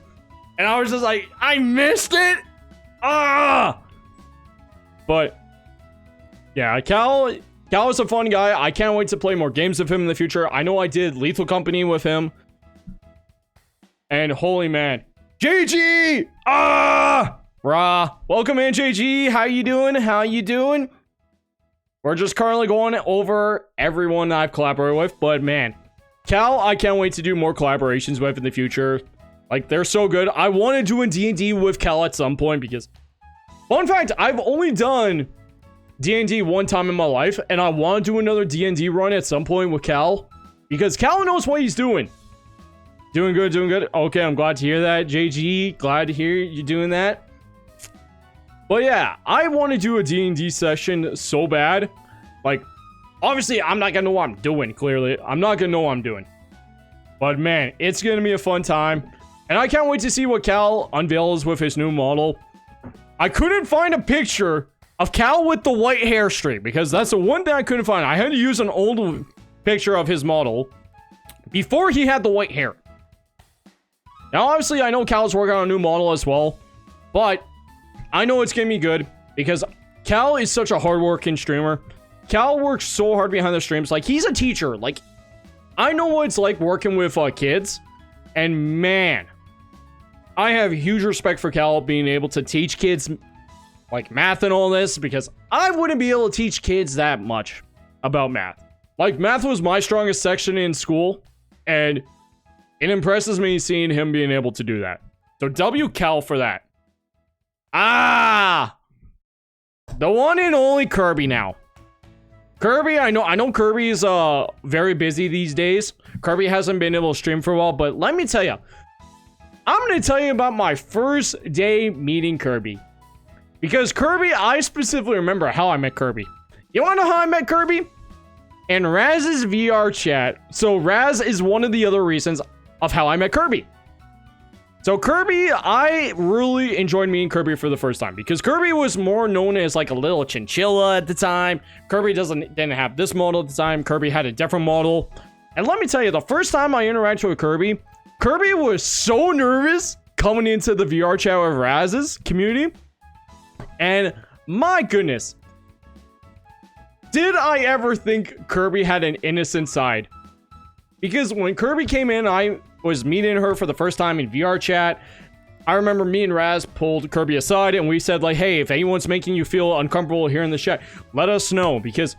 And I was just like, I missed it? Ah! But, yeah, Cal is a fun guy. I can't wait to play more games with him in the future. I know I did Lethal Company with him. And holy man. JG! Ah! Rah. Welcome in, JG. How you doing? We're just currently going over everyone I've collaborated with. But man, Cal, I can't wait to do more collaborations with in the future. Like, they're so good. I want to do a D&D with Cal at some point because, fun fact, I've only done D&D one time in my life. And I want to do another D&D run at some point with Cal. because Cal knows what he's doing. Doing good, doing good. Okay, I'm glad to hear that, JG. Glad to hear you doing that. But yeah, I want to do a D&D session so bad. Like, obviously, I'm not going to know what I'm doing, clearly. I'm not going to know what I'm doing. But man, it's going to be a fun time. And I can't wait to see what Cal unveils with his new model. I couldn't find a picture of Cal with the white hair straight, because that's the one thing I couldn't find. I had to use an old picture of his model before he had the white hair. Now, obviously, I know Cal's working on a new model as well, but I know it's going to be good because Cal is such a hardworking streamer. Cal works so hard behind the streams. Like, he's a teacher. Like, I know what it's like working with kids, and man, I have huge respect for Cal being able to teach kids like math and all this, because I wouldn't be able to teach kids that much about math. Like, math was my strongest section in school, and it impresses me seeing him being able to do that. So W Cal for that. Ah! The one and only Kirby now. Kirby, I know Kirby is very busy these days. Kirby hasn't been able to stream for a while, but let me tell you, I'm going to tell you about my first day meeting Kirby. Because Kirby, I specifically remember how I met Kirby. You want to know how I met Kirby? In Raz's VR chat. So Raz is one of the other reasons of how I met Kirby. So Kirby, I really enjoyed meeting Kirby for the first time, because Kirby was more known as like a little chinchilla at the time. Kirby didn't have this model at the time. Kirby had a different model. And let me tell you, the first time I interacted with Kirby, Kirby was so nervous coming into the VR chat with Raz's community. And my goodness, did I ever think Kirby had an innocent side? Because when Kirby came in, I was meeting her for the first time in VR chat. I remember me and Raz pulled Kirby aside and we said, like, hey, if anyone's making you feel uncomfortable here in the chat, let us know. Because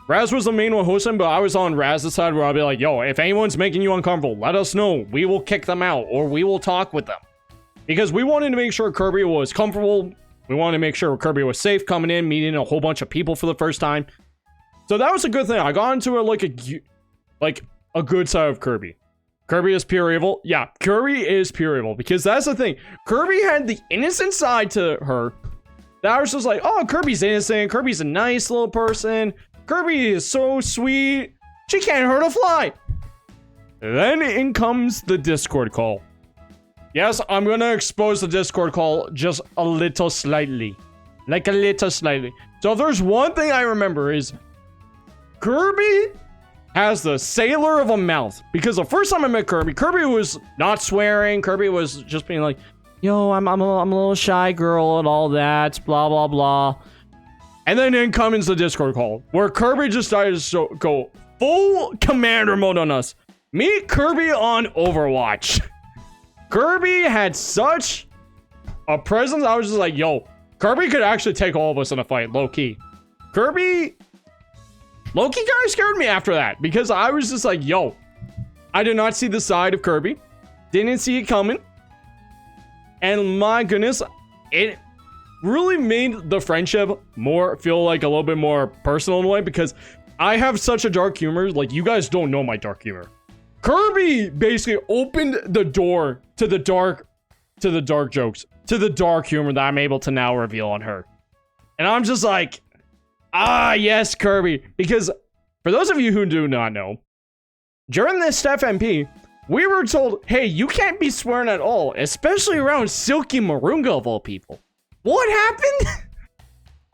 Raz was the main one hosting, but I was on Raz's side where I'll be like, yo, if anyone's making you uncomfortable, let us know. We will kick them out, or we will talk with them. Because we wanted to make sure Kirby was comfortable. We wanted to make sure Kirby was safe coming in, meeting a whole bunch of people for the first time. So that was a good thing. I got into it like a good side of Kirby. Kirby is pure evil. Yeah, Kirby is pure evil, because that's the thing. Kirby had the innocent side to her that I was just like, oh, Kirby's innocent. Kirby's a nice little person. Kirby is so sweet. She can't hurt a fly. Then in comes the Discord call. Yes, I'm going to expose the Discord call just a little slightly. Like a little slightly. So if there's one thing I remember is Kirby has the sailor of a mouth. Because the first time I met Kirby, Kirby was not swearing. Kirby was just being like, yo, I'm a little shy girl and all that, blah, blah, blah. And then in comes the Discord call, where Kirby just started to go full commander mode on us. Meet Kirby on Overwatch. Kirby had such a presence. I was just like, yo, Kirby could actually take all of us in a fight, low-key. Kirby, low-key kind of scared me after that, because I was just like, yo, I did not see the side of Kirby. Didn't see it coming. And my goodness, it really made the friendship feel like a little bit more personal in a way, because I have such a dark humor. Like, you guys don't know my dark humor. Kirby basically opened the door to the dark jokes, to the dark humor that I'm able to now reveal on her. And I'm just like, ah, yes, Kirby. Because for those of you who do not know, during this Steph MP, we were told, hey, you can't be swearing at all, especially around Silky Marunga of all people. What happened?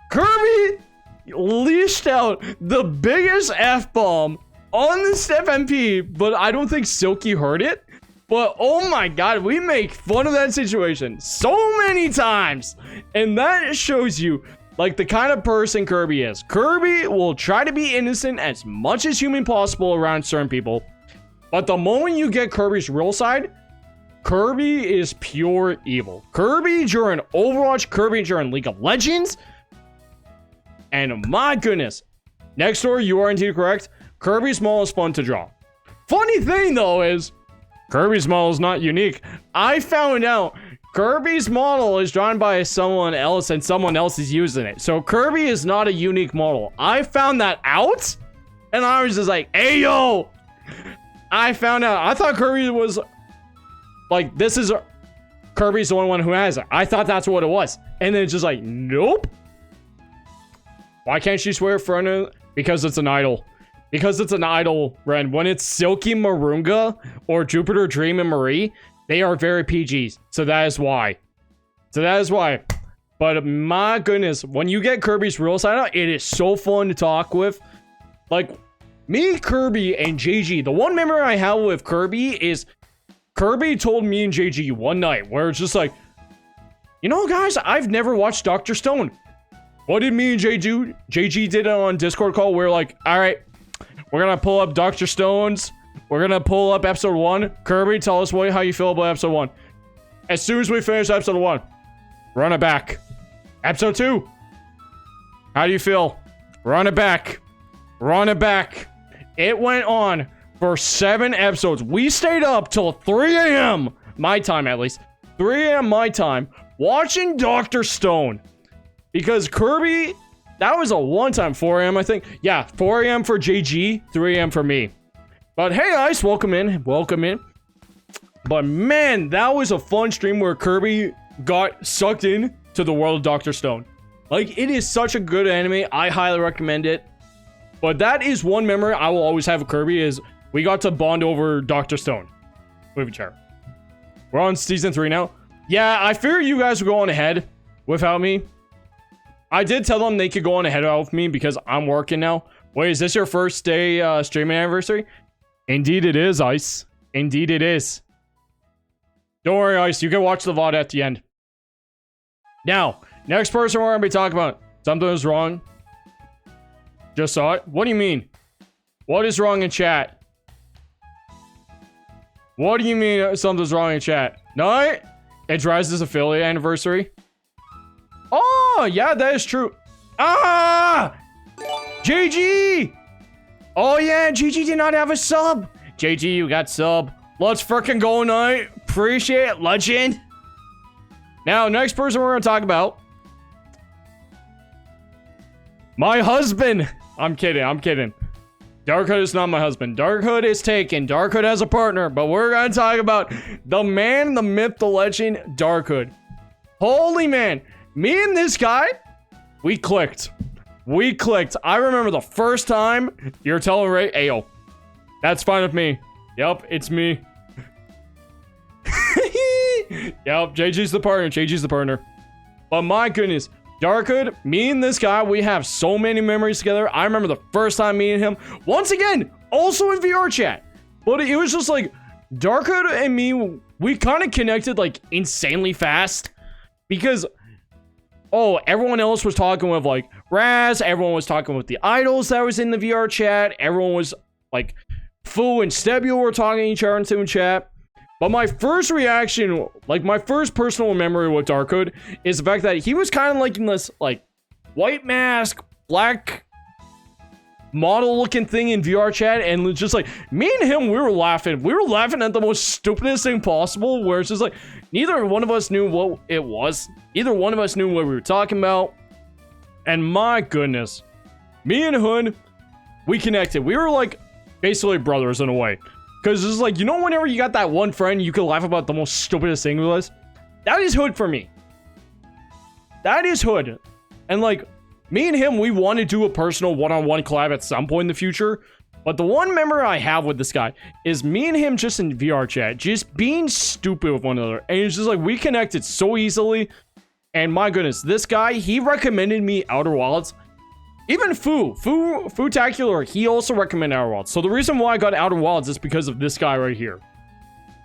Kirby leashed out the biggest F-bomb on the Steph MP, but I don't think Silky heard it. But oh my god, we make fun of that situation so many times. And that shows you, like, the kind of person Kirby is. Kirby will try to be innocent as much as human possible around certain people. But the moment you get Kirby's real side, Kirby is pure evil. Kirby during Overwatch, Kirby during League of Legends. And my goodness, next door, you are indeed correct. Kirby's model is fun to draw. Funny thing though is, Kirby's model is not unique. I found out Kirby's model is drawn by someone else and someone else is using it. So Kirby is not a unique model. I found that out and I was just like, hey yo, I found out. I thought Kirby was like, this is Kirby's the only one who has it. I thought that's what it was. And then it's just like, nope. Why can't she swear in front of? Because it's an idol. Because it's an idol, Ren. When it's Silky Marunga or Jupiter Dream and Marie, they are very PGs. So that is why. But my goodness, when you get Kirby's real side out, it is so fun to talk with. Like, me, Kirby, and JG. The one memory I have with Kirby is Kirby told me and JG one night where it's just like, you know, guys, I've never watched Dr. Stone. What did me and JG did it on Discord call. We're like, all right, we're gonna pull up Dr. Stone's. We're gonna pull up episode 1. Kirby, tell us how you feel about episode 1. As soon as we finish episode 1, run it back. Episode 2. How do you feel? Run it back. Run it back. It went on for 7 episodes. We stayed up till 3 a.m. My time, at least. 3 a.m. my time. Watching Dr. Stone. Because Kirby, that was a one-time 4 a.m. I think. Yeah, 4 a.m. for JG, 3 a.m. for me. But hey, Ice, welcome in. Welcome in. But man, that was a fun stream where Kirby got sucked in to the world of Dr. Stone. Like, it is such a good anime. I highly recommend it. But that is one memory I will always have of Kirby is we got to bond over Dr. Stone with each other. We're on season 3 now. Yeah, I fear you guys will go on ahead without me. I did tell them they could go on ahead of me because I'm working now. Wait, is this your first day streaming anniversary? Indeed it is, Ice. Indeed it is. Don't worry, Ice. You can watch the VOD at the end. Now, next person we're going to be talking about. Something is wrong. Just saw it. What do you mean? What is wrong in chat? What do you mean something's wrong in chat? No? It's Rise's affiliate anniversary. Oh, yeah, that is true. Ah! GG! Oh, yeah, GG did not have a sub. JG, you got sub. Let's freaking go, Knight. Appreciate it, legend. Now, next person we're going to talk about. My husband. I'm kidding. Darkhood is not my husband. Darkhood is taken. Darkhood has a partner. But we're going to talk about the man, the myth, the legend, Darkhood. Holy man. Me and this guy, we clicked. I remember the first time you're telling Ray, Ayo. That's fine with me. Yep, it's me. Yep, JG's the partner. But my goodness, Darkhood, me and this guy, we have so many memories together. I remember the first time meeting him. Once again, also in VR chat. But it was just like, Darkhood and me, we kind of connected like insanely fast. Because, oh, everyone else was talking with like Raz. Everyone was talking with the idols that was in the VR chat. Everyone was like, Fu and Stebule were talking to each other in chat. But my first reaction, like my first personal memory with Darkhood is the fact that he was kind of like in this like white mask, black model looking thing in VR chat. And just like me and him, we were laughing. We were laughing at the most stupidest thing possible where it's just like neither one of us knew what it was. Either one of us knew what we were talking about. And my goodness, me and Hood, we connected. We were like basically brothers in a way. Because it's like, you know, whenever you got that one friend, you could laugh about the most stupidest thing with us. That is Hood for me. That is Hood. And like, me and him, we want to do a personal one-on-one collab at some point in the future. But the one memory I have with this guy is me and him just in VR chat, just being stupid with one another. And it's just like, we connected so easily. And my goodness, this guy, he recommended me Outer Wilds. Even Fu-tacular, he also recommended Outer Wilds. So the reason why I got Outer Wilds is because of this guy right here.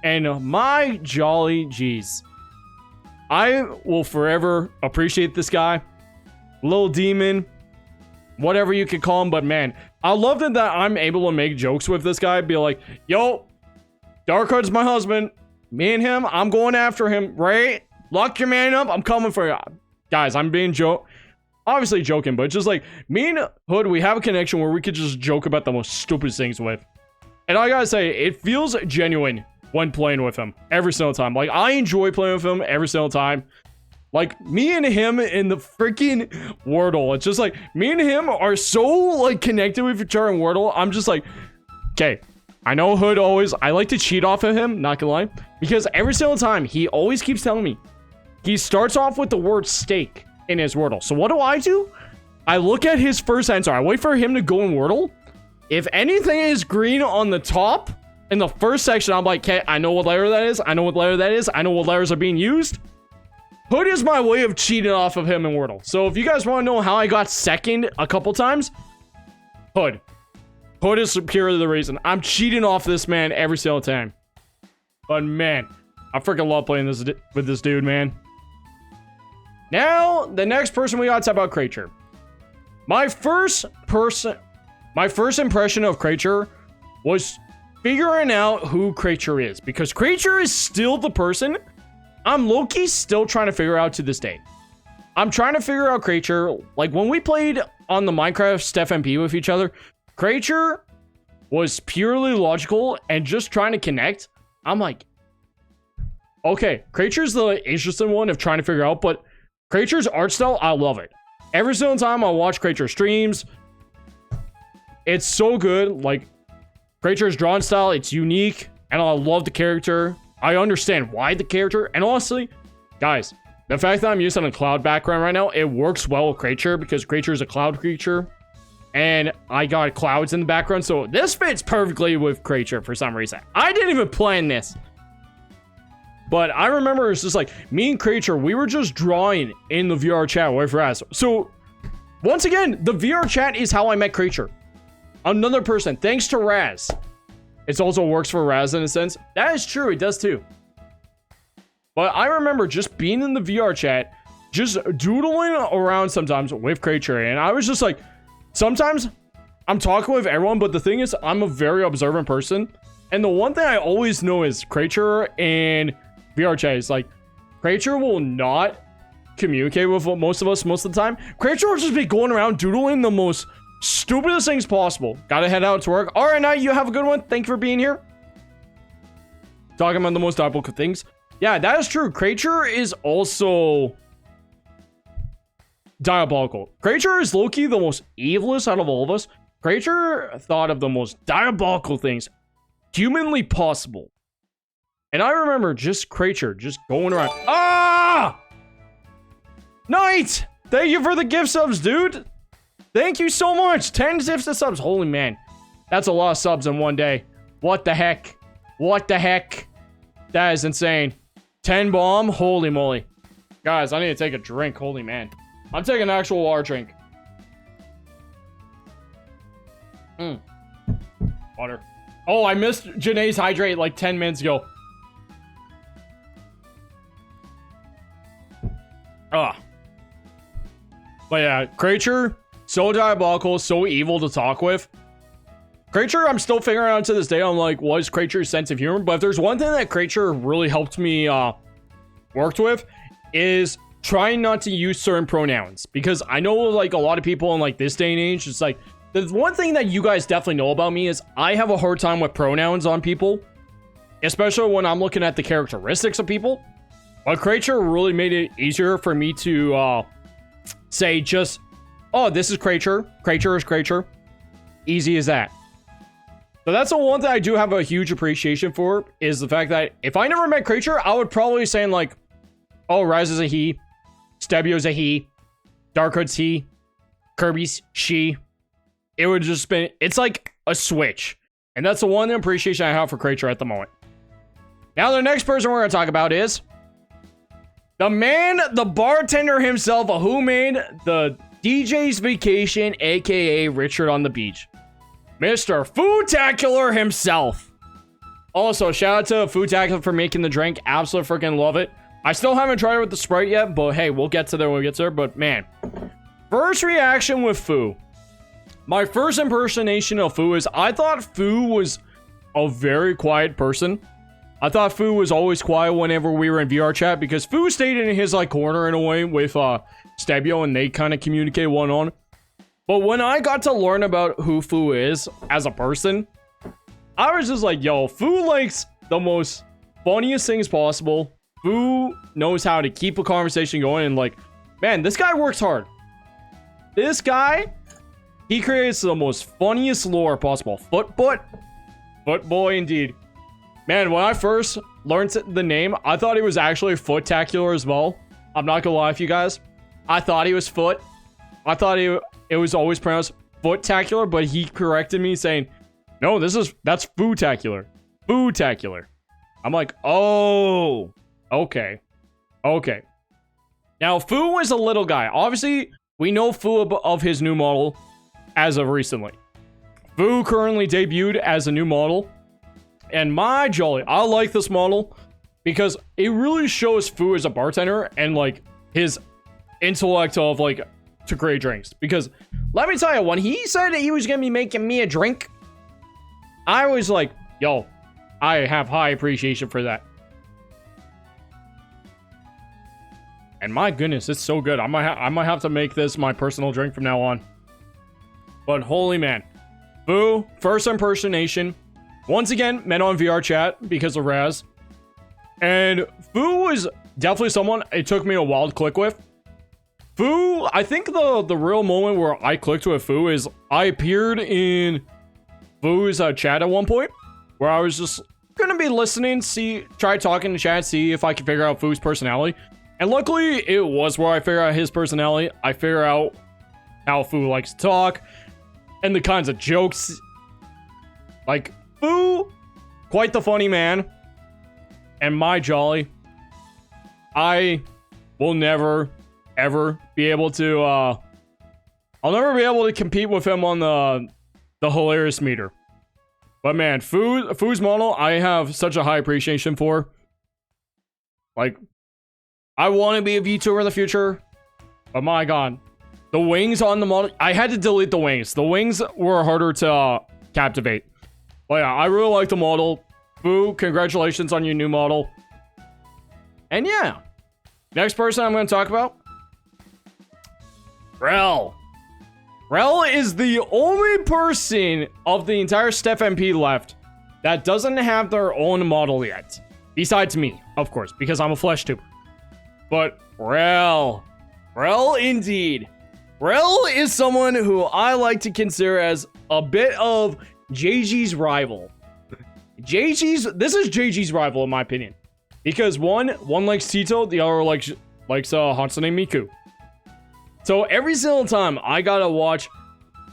And my jolly jeez. I will forever appreciate this guy. Little demon. Whatever you could call him. But man, I love that I'm able to make jokes with this guy. Be like, yo, Darkhood's my husband. Me and him, I'm going after him. Right? Lock your man up. I'm coming for you. Guys, I'm being obviously joking, but just like me and Hood, we have a connection where we could just joke about the most stupid things with. And I gotta say, it feels genuine when playing with him every single time. Like, I enjoy playing with him every single time. Like, me and him in the freaking Wordle. It's just like, me and him are so like connected with each other in Wordle. I'm just like, okay, I know Hood always, I like to cheat off of him, not gonna lie, because every single time he always keeps telling me he starts off with the word steak in his Wordle. So what do? I look at his first answer. I wait for him to go in Wordle. If anything is green on the top in the first section, I'm like, okay, I know what letter that is. I know what letter that is. I know what letters are being used. Hood is my way of cheating off of him in Wordle. So if you guys want to know how I got second a couple times, Hood. Hood is purely the reason. I'm cheating off this man every single time. But man, I freaking love playing this with this dude, man. Now, the next person we got to talk about Kreacher. My first impression of Kreacher was figuring out who Kreacher is. Because Kreacher is still the person I'm low-key still trying to figure out to this day. I'm trying to figure out Kreacher. Like, when we played on the Minecraft Steph MP with each other, Kreacher was purely logical and just trying to connect. I'm like, okay, Kreacher's the interesting one of trying to figure out, but Kreacher's art style, I love it. Every single time I watch Kreacher streams, it's so good. Like, Kreacher's drawing style, it's unique, and I love the character. I understand why the character, and honestly, guys, the fact that I'm using a cloud background right now, it works well with Kreacher because Kreacher is a cloud creature, and I got clouds in the background, so this fits perfectly with Kreacher for some reason. I didn't even plan this, but I remember it's just like me and Kreacher, we were just drawing in the VR chat with Raz. So once again, the VR chat is how I met Kreacher. Another person, thanks to Raz. It also works for Raz in a sense. That is true, it does too. But I remember just being in the VR chat, just doodling around sometimes with Kreacher, and I was just like, sometimes I'm talking with everyone, but the thing is, I'm a very observant person. And the one thing I always know is Kreacher and VR chat is like, Kreacher will not communicate with most of us most of the time. Kreacher will just be going around doodling the most stupidest things possible. Gotta head out to work. All right, now you have a good one. Thank you for being here. Talking about the most diabolical things. Yeah, that is true. Kreacher is also diabolical. Kreacher is low-key the most evilest out of all of us. Kreacher thought of the most diabolical things humanly possible. And I remember just Kreacher just going around. Ah! Knight! Thank you for the gift subs, dude. Thank you so much. 10 gifts of subs. Holy man. That's a lot of subs in one day. What the heck? What the heck? That is insane. 10 bomb. Holy moly. Guys, I need to take a drink. Holy man. I'm taking an actual water drink. Water. Oh, I missed Janae's hydrate like 10 minutes ago. But yeah, Kreacher, so diabolical, so evil to talk with. Kreacher, I'm still figuring out to this day. I'm like, what is Kreacher's sense of humor? But if there's one thing that Kreacher really helped me worked with, is trying not to use certain pronouns. Because I know like a lot of people in like this day and age, it's like, the one thing that you guys definitely know about me is I have a hard time with pronouns on people. Especially when I'm looking at the characteristics of people. But Kreacher really made it easier for me to say just, oh, this is Kreacher. Kreacher is Kreacher. Easy as that. So that's the one thing I do have a huge appreciation for, is the fact that if I never met Kreacher, I would probably say like, oh, Rise is a he. Stebio's a he. Darkhood's he. Kirby's she. It would just been, it's like a switch. And that's the one appreciation I have for Kreacher at the moment. Now the next person we're going to talk about is the man, the bartender himself, who made the DJ's Vacation, aka Richard on the Beach. Mr. Foodtacular himself. Also, shout out to Foodtacular for making the drink. Absolutely freaking love it. I still haven't tried it with the Sprite yet, but hey, we'll get to there when we get there. But man, first reaction with Foo. My first impersonation of Foo is I thought Foo was a very quiet person. I thought Foo was always quiet whenever we were in VR chat, because Foo stayed in his like corner in a way with Stebio, and they kind of communicate one-on. But when I got to learn about who Foo is as a person, I was just like, yo, Foo likes the most funniest things possible. Foo knows how to keep a conversation going, and like, man, this guy works hard. This guy, he creates the most funniest lore possible. Foot. Foot boy indeed. Man, when I first learned the name, I thought he was actually Footacular as well. I'm not gonna lie to you guys. I thought he was Foot. I thought it was always pronounced Footacular, but he corrected me saying, no, that's Footacular. Footacular. I'm like, oh, okay. Okay. Now, Fu is a little guy. Obviously, we know Fu of his new model as of recently. Fu currently debuted as a new model. And my jolly, I like this model because it really shows Fu as a bartender and like his intellect of like to create drinks. Because let me tell you, when he said he was gonna be making me a drink, I was like, yo, I have high appreciation for that. And my goodness, it's so good. I might have to make this my personal drink from now on. But holy man, Fu, first impersonation. Once again, met on VR chat because of Raz. And Fu was definitely someone it took me a while to click with. Fu, I think the real moment where I clicked with Fu is I appeared in Fu's chat at one point, where I was just gonna be listening, try talking to chat, see if I could figure out Fu's personality. And luckily, it was where I figure out his personality. I figure out how Fu likes to talk, and the kinds of jokes. Like, Fu, quite the funny man. And my jolly, I will never, ever be able to, I'll never be able to compete with him on the hilarious meter. But man, Fu's model, I have such a high appreciation for. Like, I want to be a VTuber in the future, but my god. The wings on the model, I had to delete the wings. The wings were harder to captivate. But yeah, I really like the model. Fu, congratulations on your new model. And yeah, next person I'm going to talk about. Rel. Rel is the only person of the entire Steph MP left that doesn't have their own model yet. Besides me, of course, because I'm a flesh tuber. But Rel. Rel indeed. Rel is someone who I like to consider as a bit of JG's rival. This is JG's rival in my opinion. Because one likes Tito, the other likes Hatsune Miku. So every single time I gotta watch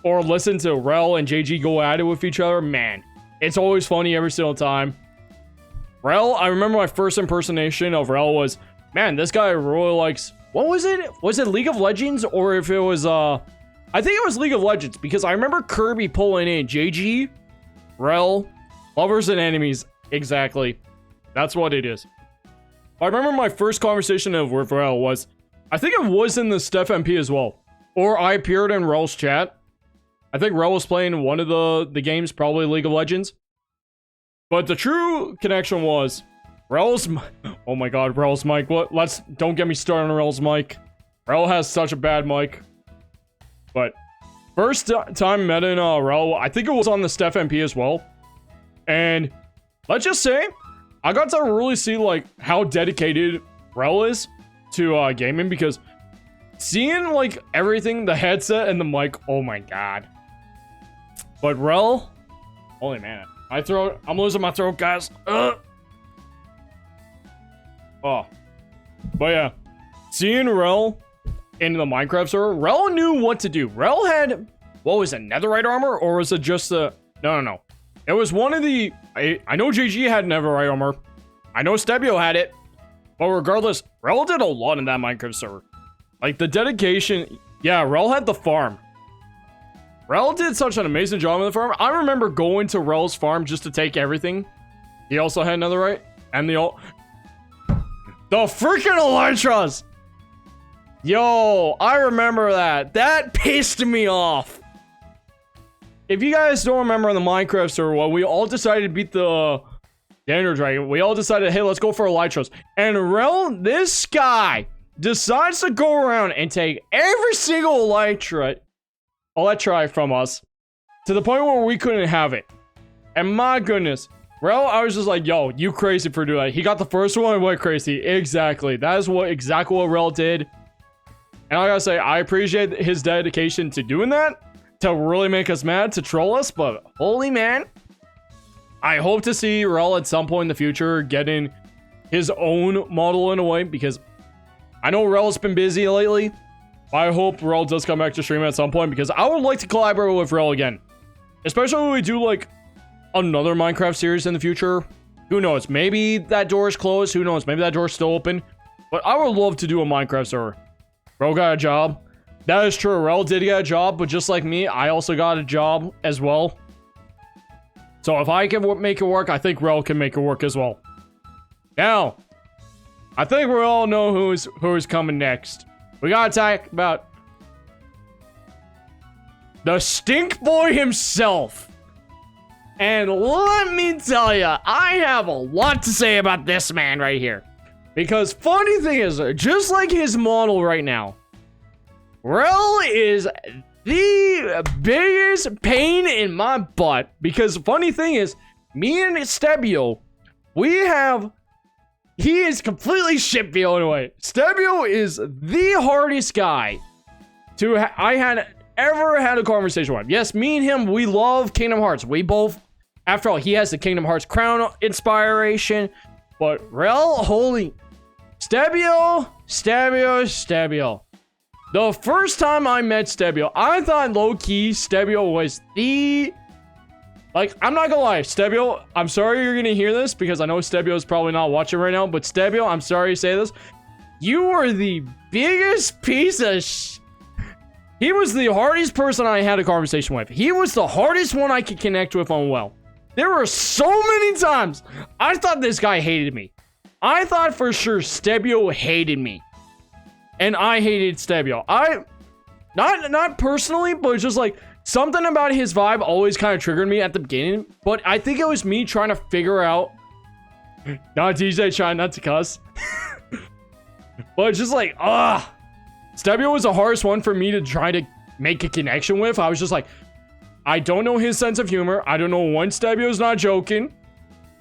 or listen to Rel and JG go at it with each other, man, it's always funny every single time. Rel, I remember my first impersonation of Rel was, man, this guy really likes, what was it? Was it League of Legends or if it was, I think it was League of Legends because I remember Kirby pulling in JG, Rel, lovers and enemies. Exactly. That's what it is. I remember my first conversation with Rel was, I think it was in the Steph MP as well. Or I appeared in Rel's chat. I think Rel was playing one of the games, probably League of Legends. But the true connection was Rel's, oh my god, Rel's mic. Don't get me started on Rel's mic. Rel has such a bad mic. But first time met in Rel, I think it was on the Steph MP as well. And let's just say, I got to really see like how dedicated Rel is to gaming because seeing like everything, the headset and the mic, oh my god. But Rel, holy man, my throat, I'm losing my throat, guys. Oh, but yeah, seeing Rel in the Minecraft server, Rel knew what to do. Rel had, what was it, netherite armor, or was it just the, no. It was one of the, I know JG had netherite armor. I know Stebio had it. But regardless, Rel did a lot in that Minecraft server. Like, the dedication, yeah, Rel had the farm. Rel did such an amazing job on the farm. I remember going to Rel's farm just to take everything. He also had netherite. And the freaking Elytras! Yo, I remember that. That pissed me off. If you guys don't remember on the Minecraft server, well, we all decided to beat the Ender Dragon. We all decided, hey, let's go for Elytras. And Rel, this guy, decides to go around and take every single Elytra from us to the point where we couldn't have it. And my goodness, Rel, I was just like, yo, you crazy for doing that. He got the first one and went crazy. Exactly. That is exactly what Rel did. And I gotta say, I appreciate his dedication to doing that, to really make us mad, to troll us, but holy man, I hope to see Rel at some point in the future getting his own model in a way, because I know Rel's been busy lately. I hope Rel does come back to stream at some point, because I would like to collaborate with Rel again. Especially when we do like another Minecraft series in the future. Who knows? Maybe that door is closed. Who knows? Maybe that door's still open. But I would love to do a Minecraft server. Rel got a job. That is true. Rel did get a job, but just like me, I also got a job as well. So if I can make it work, I think Rel can make it work as well. Now, I think we all know who's coming next. We gotta talk about the Stink Boy himself. And let me tell you, I have a lot to say about this man right here. Because funny thing is, just like his model right now, Rel is the biggest pain in my butt. Because funny thing is, me and Stebio, he is completely shit feeling away. Stebio is the hardest guy I had ever had a conversation with. Yes, me and him, we love Kingdom Hearts. We both, after all, he has the Kingdom Hearts crown inspiration. But Rel, holy Stebio. The first time I met Stebio, I thought low-key Stebio was the... Like, I'm not gonna lie, Stebio, I'm sorry you're gonna hear this, because I know Stebio is probably not watching right now, but Stebio, I'm sorry to say this. You were the biggest piece of He was the hardest person I had a conversation with. He was the hardest one I could connect with on WoW. There were so many times I thought this guy hated me. I thought for sure Stebio hated me. And I hated Stebio. Not personally, but just like something about his vibe always kind of triggered me at the beginning. But I think it was me trying to figure out. Not DJ trying not to cuss. But just like, Stebio was the hardest one for me to try to make a connection with. I was just like, I don't know his sense of humor. I don't know when Stebio's not joking.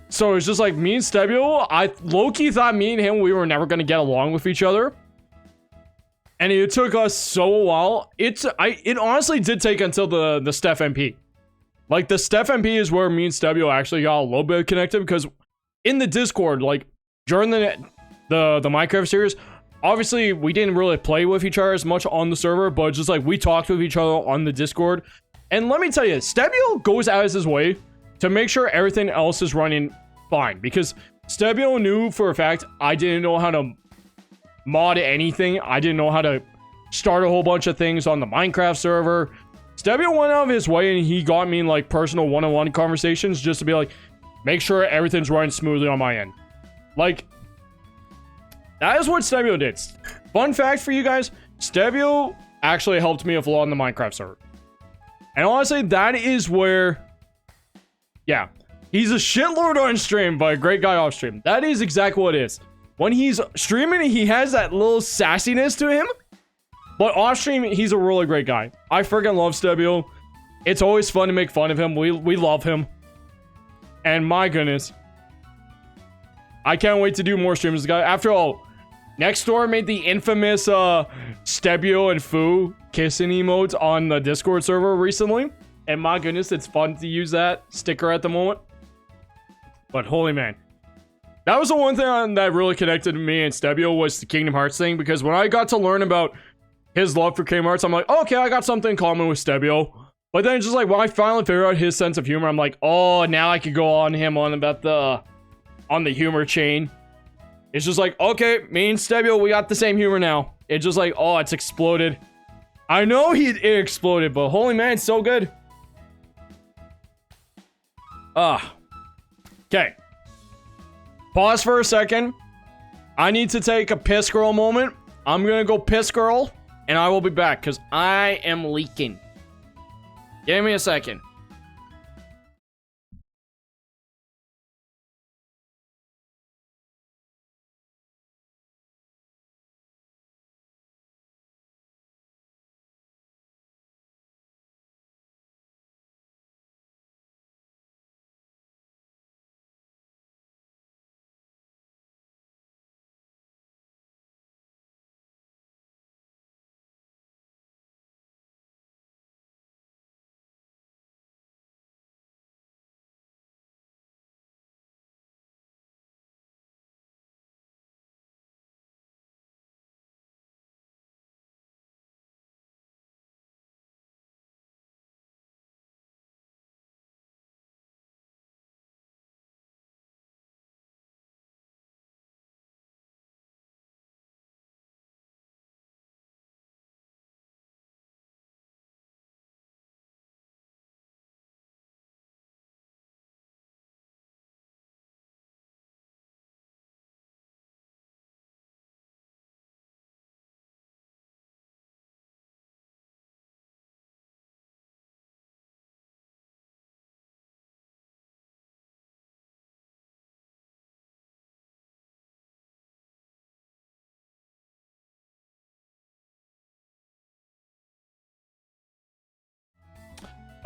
So it's just like me and Stebio, I low-key thought me and him, we were never going to get along with each other. And it took us so a while. It honestly did take until the Steph MP. Like the Steph MP is where me and Stebio actually got a little bit connected, because in the Discord, like during the Minecraft series, obviously we didn't really play with each other as much on the server, but just like we talked with each other on the Discord. And let me tell you, Stebio goes out of his way to make sure everything else is running fine, because Stebio knew for a fact I didn't know how to mod anything. I didn't know how to start a whole bunch of things on the Minecraft server. Stebio went out of his way and he got me in like personal one-on-one conversations just to be like, make sure everything's running smoothly on my end. Like, that is what Stebio did. Fun fact for you guys, Stebio actually helped me a lot on the Minecraft server. And honestly, that is where, yeah, he's a shitlord on stream, but a great guy off stream. That is exactly what it is. When he's streaming, he has that little sassiness to him. But off stream, he's a really great guy. I freaking love Stebio. It's always fun to make fun of him. We love him. And my goodness, I can't wait to do more streams with this guy. After all, Nextdoor made the infamous Stebio and Fu kissing emotes on the Discord server recently. And my goodness, it's fun to use that sticker at the moment. But holy man. That was the one thing that really connected me and Stebio was the Kingdom Hearts thing. Because when I got to learn about his love for Kingdom Hearts, I'm like, okay, I got something in common with Stebio. But then just like when I finally figured out his sense of humor, I'm like, oh, now I could go on him on the humor chain. It's just like, okay, me and Stebio, we got the same humor now. It's just like, oh, it's exploded. I know it exploded, but holy man, it's so good. Okay. Pause for a second. I need to take a piss girl moment. I'm gonna go piss girl, and I will be back, because I am leaking. Give me a second.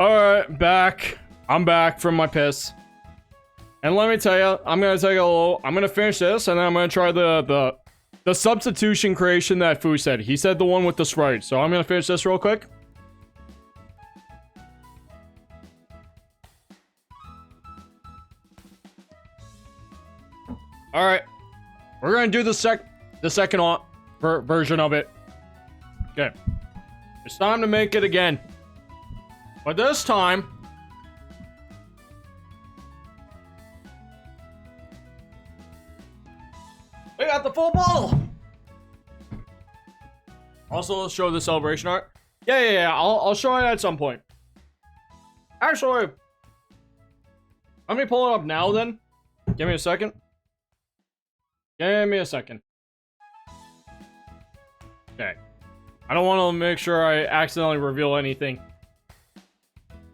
Alright, back. I'm back from my piss. And let me tell you, I'm gonna finish this, and then I'm gonna try the substitution creation that Fu said. He said the one with the Sprite, so I'm gonna finish this real quick. Alright. We're gonna do the second version of it. Okay. It's time to make it again. But this time, we got the full bottle. Also, let's show the celebration art. Yeah. I'll show it at some point. Actually, let me pull it up now then. Give me a second. Okay. I don't want to make sure I accidentally reveal anything.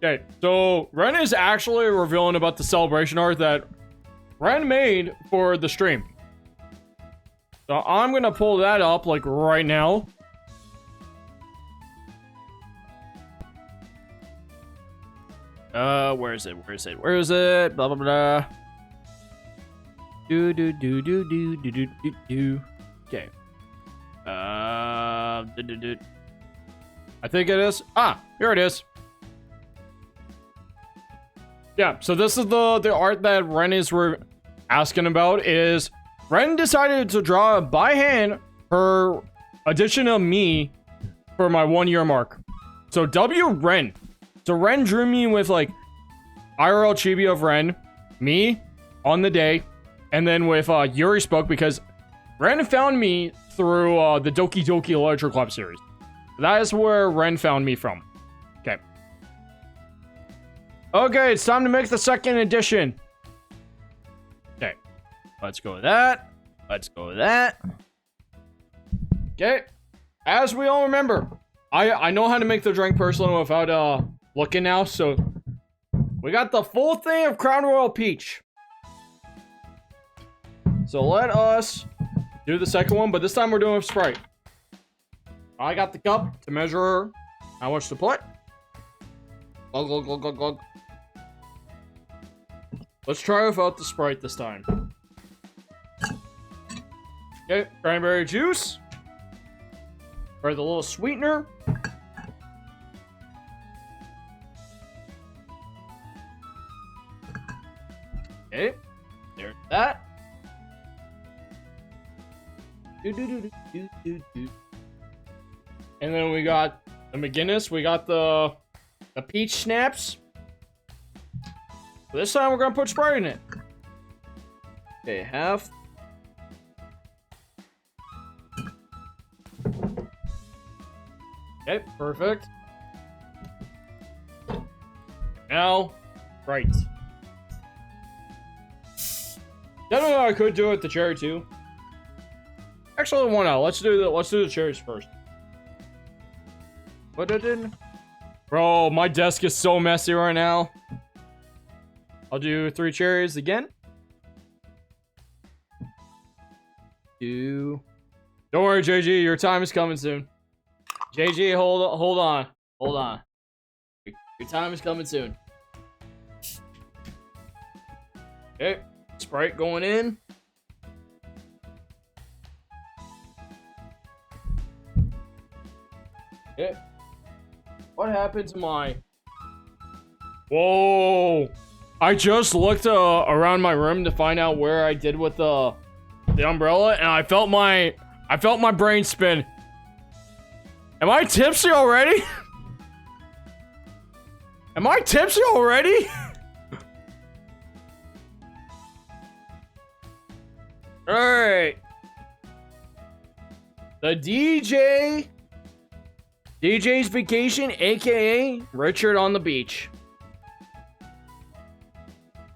Okay, so Ren is actually revealing about the celebration art that Ren made for the stream. So I'm gonna pull that up like right now. Where is it? Blah blah blah. Do. Okay. I think it is. Ah, here it is. Yeah, so this is the art that Ren is asking about. Is Ren decided to draw by hand her edition of me for my 1 year mark. So Ren. So Ren drew me with like IRL chibi of Ren, me on the day, and then with Yuri Spoke, because Ren found me through the Doki Doki Electro Club series. That is where Ren found me from. Okay. Okay, it's time to make the second edition. Okay. Let's go with that. Okay. As we all remember, I know how to make the drink personally without looking now, so we got the full thing of Crown Royal Peach. So let us do the second one, but this time we're doing with Sprite. I got the cup to measure how much to put. Glug. Let's try without the Sprite this time. Okay, cranberry juice. Or the little sweetener. Okay, there's that. And then we got the McGinnis. We got the peach snaps. This time we're gonna put Sprite in it. Okay, half. Okay, perfect. Now, right. Definitely I could do it with the cherry too. Actually, why not? Let's do the cherries first. Put it in. Bro, my desk is so messy right now. I'll do 3 cherries again. 2. Don't worry, JG, your time is coming soon. JG, hold on. Your time is coming soon. Okay, Sprite going in. Okay. What happened to my... Whoa! I just looked around my room to find out where I did with the umbrella, and I felt my brain spin. Am I tipsy already? Am I tipsy already? Alright. The DJ's Vacation, aka Richard on the Beach.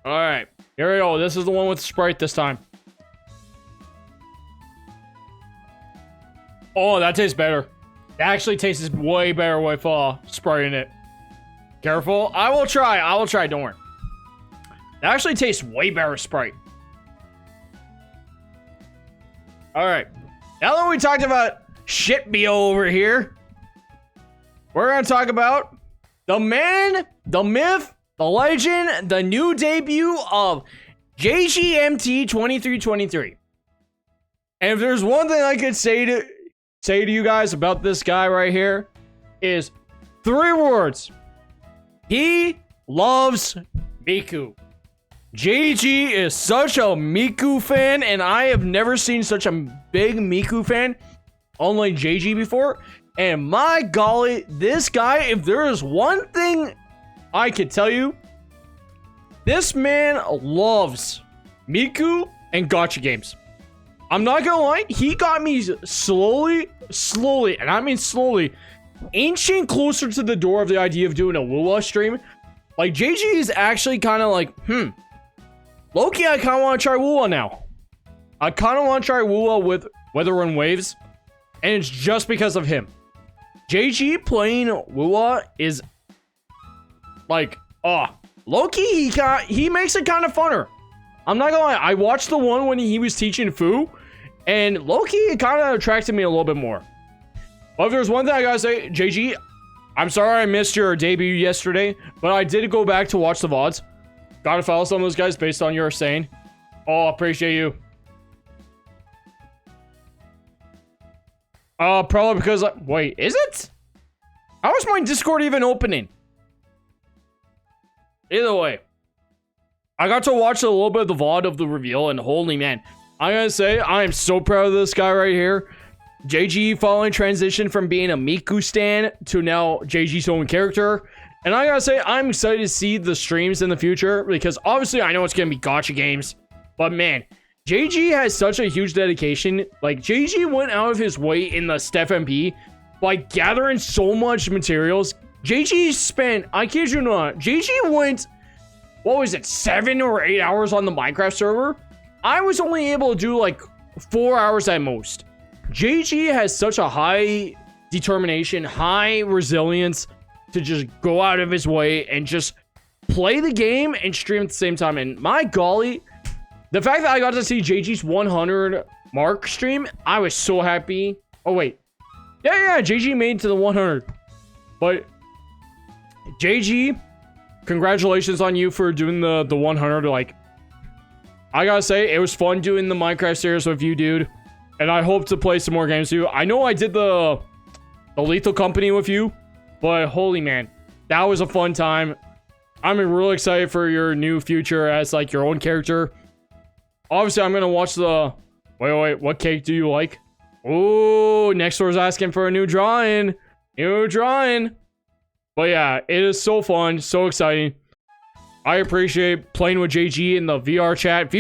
Alright, here we go. This is the one with Sprite this time. Oh, that tastes better. It actually tastes way better with Sprite in it. Careful. I will try, don't worry. It actually tastes way better with Sprite. Alright. Now that we talked about shit BO over here, we're gonna talk about the man, the myth, the legend, the new debut of JGMT 2323. And if there's one thing I could say to you guys about this guy right here, is 3 words. He loves Miku. JG is such a Miku fan, and I have never seen such a big Miku fan unlike JG before. And my golly, this guy, if there is one thing I could tell you, this man loves Miku and gacha games. I'm not gonna lie, he got me slowly, and I mean slowly, inching closer to the door of the idea of doing a Wuwa stream. Like, JG is actually kind of like, low-key, I kind of want to try Wuwa now. I kind of want to try Wuwa with Weather Run Waves, and it's just because of him. JG playing Wuwa is like, low-key, he makes it kind of funner. I'm not gonna lie, I watched the one when he was teaching Fu, and low-key, it kind of attracted me a little bit more. But if there's one thing I gotta say, JG, I'm sorry I missed your debut yesterday, but I did go back to watch the VODs. Gotta follow some of those guys based on your saying. Oh, appreciate you. Probably because wait, is it? How is my Discord even opening? Either way, I got to watch a little bit of the VOD of the reveal, and holy man, I gotta say, I am so proud of this guy right here. JG following transition from being a Miku stan to now JG's own character. And I gotta say, I'm excited to see the streams in the future, because obviously I know it's gonna be gacha games, but man, JG has such a huge dedication. Like, JG went out of his way in the Steph MP by gathering so much materials. JG spent, I kid you not, JG went, what was it, 7 or 8 hours on the Minecraft server? I was only able to do like 4 hours at most. JG has such a high determination, high resilience to just go out of his way and just play the game and stream at the same time. And my golly, the fact that I got to see JG's 100 mark stream, I was so happy. Oh, wait. Yeah, JG made it to the 100. But JG, congratulations on you for doing the 100. Like, I gotta say, it was fun doing the Minecraft series with you, dude. And I hope to play some more games with you. I know I did the Lethal Company with you, but holy man, that was a fun time. I'm really excited for your new future as like your own character. Obviously, I'm gonna watch the... Wait, what cake do you like? Oh, next door's asking for a new drawing. But yeah, it is so fun, so exciting. I appreciate playing with JG in the VR chat.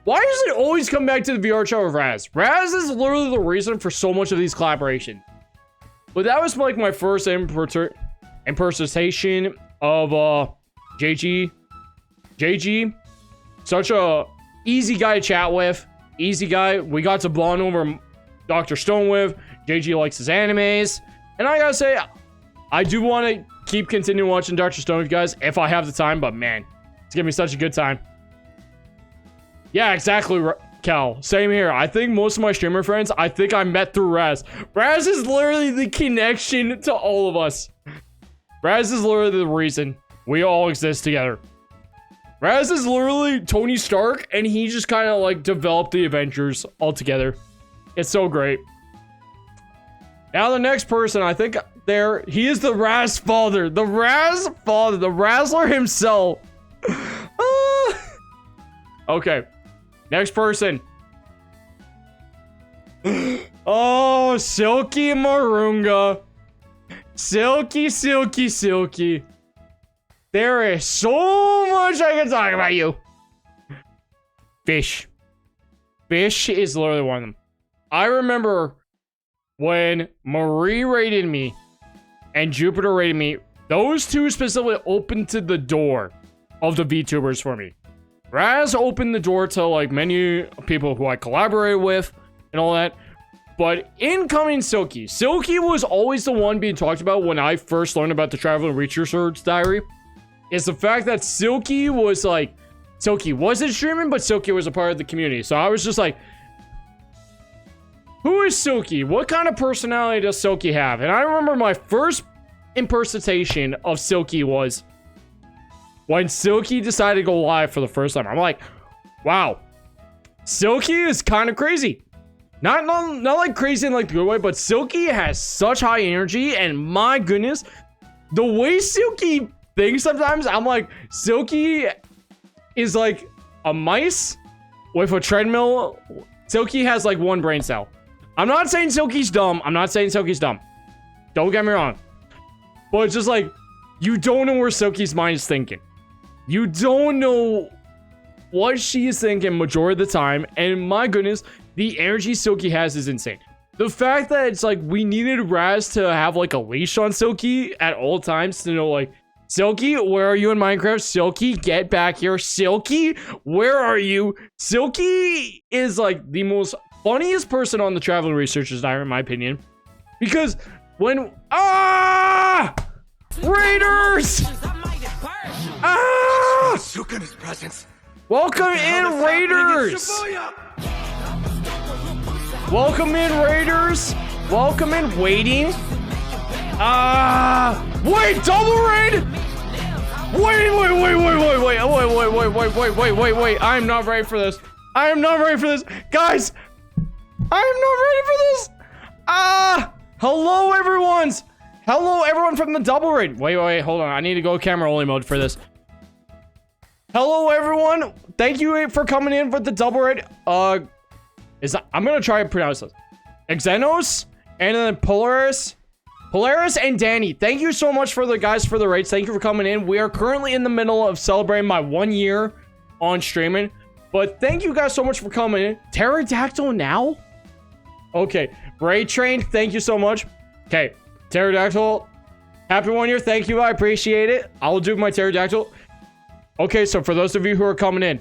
Why does it always come back to the VR chat with Raz? Raz is literally the reason for so much of these collaborations. But that was like my first impersonation of JG. JG, such a easy guy to chat with. Easy guy. We got to bond over Dr. Stone with. JG likes his animes. And I gotta say, I do want to keep continuing watching Dr. Stone with you guys if I have the time. But man, it's gonna be such a good time. Yeah, exactly, Cal. Same here. I think most of my streamer friends, I think I met through Raz. Raz is literally the connection to all of us. Raz is literally the reason we all exist together. Raz is literally Tony Stark, and he just kind of like developed the Avengers all together. It's so great. Now the next person, I think he is the Raz father. The Raz father. The Razzler himself. Okay. Next person. Oh, Silky Marunga. Silky. There is so much I can talk about you. Fish is literally one of them. I remember when Marie rated me and Jupiter rated me. Those two specifically opened to the door of the VTubers for me. Raz opened the door to like many people who I collaborated with and all that. But incoming Silky was always the one being talked about when I first learned about the Traveling Researcher's Diary. Is the fact that Silky wasn't streaming, but Silky was a part of the community. So I was just like, who is Silky? What kind of personality does Silky have? And I remember my first impersonation of Silky was when Silky decided to go live for the first time. I'm like, wow, Silky is kind of crazy. Not like crazy in like the good way, but Silky has such high energy, and my goodness, the way Silky thinks sometimes, I'm like, Silky is like a mice with a treadmill. Silky has like one brain cell. I'm not saying Silky's dumb. Don't get me wrong. But it's just like, you don't know where Silky's mind is thinking. You don't know what she is thinking majority of the time. And my goodness, the energy Silky has is insane. The fact that it's like we needed Raz to have like a leash on Silky at all times to know like, Silky, where are you in Minecraft? Silky, get back here. Silky, where are you? Silky is like the most funniest person on the Traveling Researchers Diary, in my opinion. Because when... Raiders! Welcome in, Raiders! Welcome in, Raiders! Welcome in, waiting. Wait, double raid! Wait. I'm not ready for this. Guys, I am not ready for this. Hello everyone from the double raid. Wait, hold on. I need to go camera only mode for this. Hello everyone. Thank you for coming in for the double raid. I'm gonna try to pronounce this. Xenos and then Polaris and Danny, thank you so much for the guys for the raids. Thank you for coming in. We are currently in the middle of celebrating my 1 year on streaming, but thank you guys so much for coming in. Pterodactyl now? Okay, Ray Train, thank you so much. Okay, Pterodactyl, happy 1 year. Thank you, I appreciate it. I'll do my Pterodactyl. Okay, so for those of you who are coming in,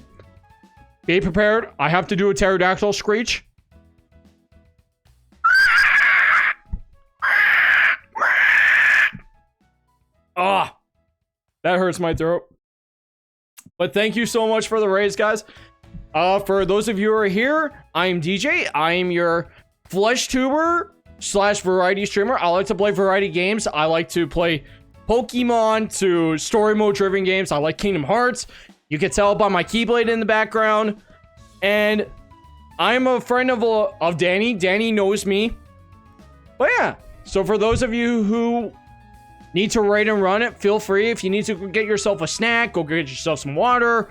be prepared. I have to do a Pterodactyl screech. That hurts my throat. But thank you so much for the raise, guys. For those of you who are here, I am DJ. I am your flesh tuber / variety streamer. I like to play variety games. I like to play Pokemon to story mode driven games. I like Kingdom Hearts. You can tell by my Keyblade in the background. And I'm a friend of Danny. Danny knows me. But yeah, so for those of you who need to raid and run it, feel free. If you need to get yourself a snack, go get yourself some water,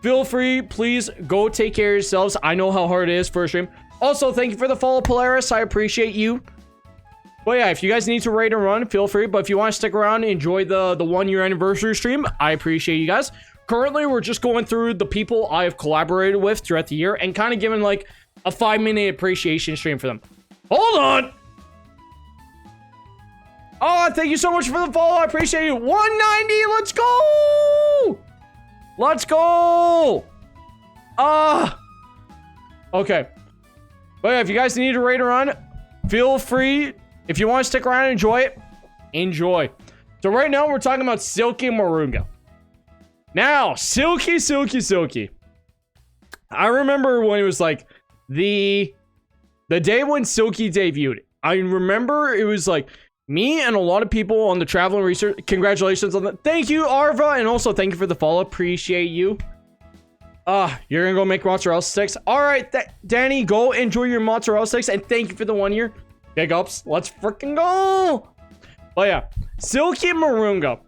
feel free. Please go take care of yourselves. I know how hard it is for a stream. Also, thank you for the follow, Polaris. I appreciate you. But yeah, if you guys need to raid and run, feel free. But if you want to stick around and enjoy the 1 year anniversary stream, I appreciate you guys. Currently, we're just going through the people I have collaborated with throughout the year and kind of giving like a 5-minute appreciation stream for them. Hold on. Oh, thank you so much for the follow. I appreciate you. 190. Let's go. Let's go. Okay. But yeah, if you guys need to raid or run, feel free. If you want to stick around and enjoy it, enjoy. So right now we're talking about Silky Moringa. Now, Silky. I remember when it was like the day when Silky debuted. I remember it was like me and a lot of people on the Traveling Research. Congratulations on that. Thank you, Arva. And also thank you for the follow. Appreciate you. You're gonna go make mozzarella sticks. All right, Danny, go enjoy your mozzarella sticks. And thank you for the 1 year. Big ups. Let's freaking go. But yeah, Silky Moringa.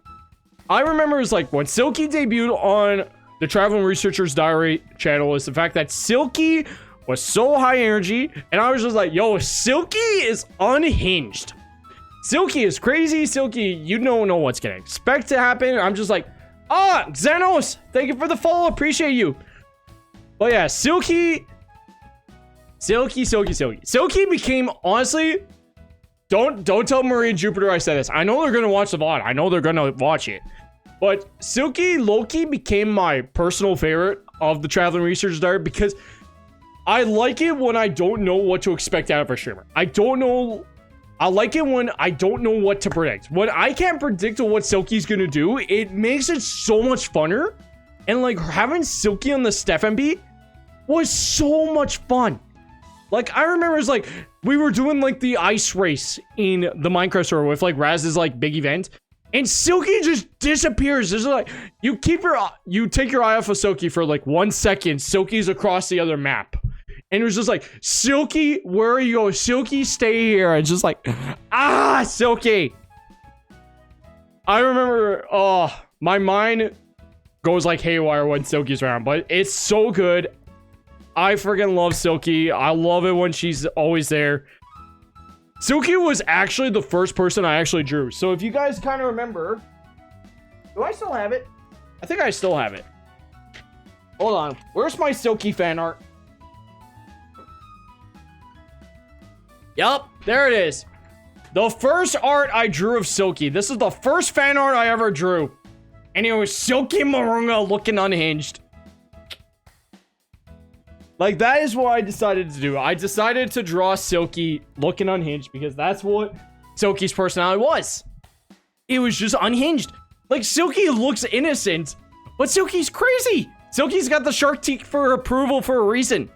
I remember it was like when Silky debuted on the Traveling Researchers Diary channel is the fact that Silky was so high energy. And I was just like, yo, Silky is unhinged. Silky is crazy. Silky, you don't know what's gonna expect to happen. I'm just like, Xenos, thank you for the follow. Appreciate you. But yeah, Silky became, honestly, don't tell Marie and Jupiter I said this. I know they're gonna watch the VOD. I know they're gonna watch it. But Silky Loki became my personal favorite of the Traveling Researchers Diary because I like it when I don't know what to expect out of a streamer. I like it when I don't know what to predict. When I can't predict what Silky's gonna do, it makes it so much funner. And like having Silky on the Stefan beat was so much fun. Like, I remember it's like, we were doing like the ice race in the Minecraft server with like Raz's like big event. And Silky just disappears. It's like, you take your eye off of Silky for like 1 second. Silky's across the other map. And it was just like, Silky, where are you going? Silky, stay here. And just like, Silky. I remember, my mind goes like haywire when Silky's around, but it's so good. I freaking love Silky. I love it when she's always there. Silky was actually the first person I actually drew. So if you guys kind of remember, do I still have it? I think I still have it. Hold on. Where's my Silky fan art? Yup, there it is. The first art I drew of Silky. This is the first fan art I ever drew. And it was Silky Marunga looking unhinged. Like, that is what I decided to do. I decided to draw Silky looking unhinged because that's what Silky's personality was. It was just unhinged. Like, Silky looks innocent, but Silky's crazy. Silky's got the shark teeth for approval for a reason.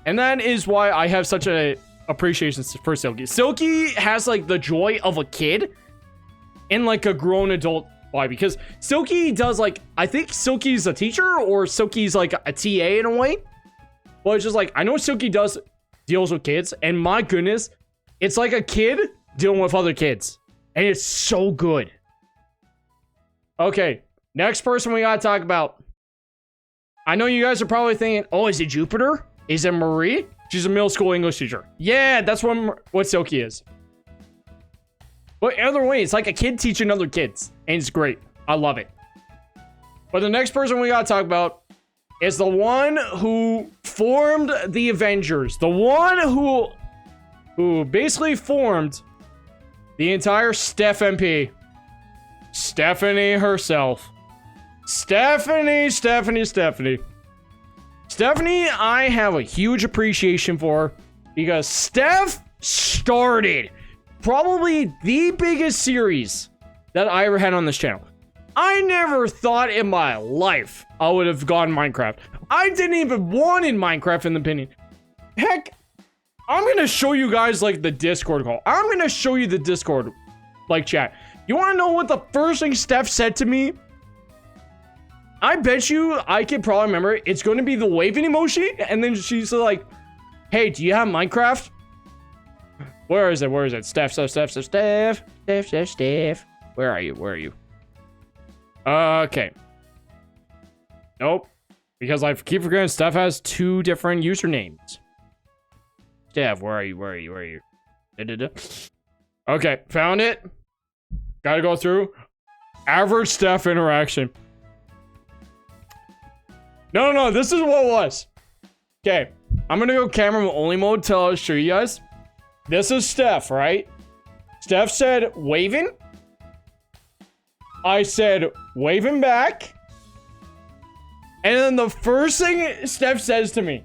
And that is why I have such a appreciation for Silky. Silky has, like, the joy of a kid in, like, a grown adult. Why? Because Silky does, like, I think Silky's a teacher or Silky's like a TA in a way. Well, it's just like, I know Silky deals with kids, and my goodness, it's like a kid dealing with other kids. And it's so good. Okay, next person we gotta talk about. I know you guys are probably thinking, oh, is it Jupiter? Is it Marie? She's a middle school English teacher. Yeah, that's what Silky is. But either way, it's like a kid teaching other kids. And it's great. I love it. But the next person we gotta talk about is the one who formed the Avengers. The one who basically formed the entire Steph MP. Stephanie herself. Stephanie, I have a huge appreciation for because Steph started probably the biggest series that I ever had on this channel. I never thought in my life I would have gone Minecraft. I didn't even want in Minecraft in the beginning. Heck, I'm gonna show you guys like the Discord call. I'm gonna show you the Discord like chat. You wanna know what the first thing Steph said to me? I bet you I can probably remember it. It's gonna be the waving emoji, and then she's like, hey, do you have Minecraft? Where is it? Steph. Where are you? Okay. Nope. Because I keep forgetting Steph has 2 different usernames. Steph, where are you? Da-da-da. Okay, found it. Gotta go through. Average Steph interaction. No, this is what it was. Okay, I'm gonna go camera only mode till I'll show you guys. This is Steph, right? Steph said, waving. I said, waving back. And then the first thing Steph says to me,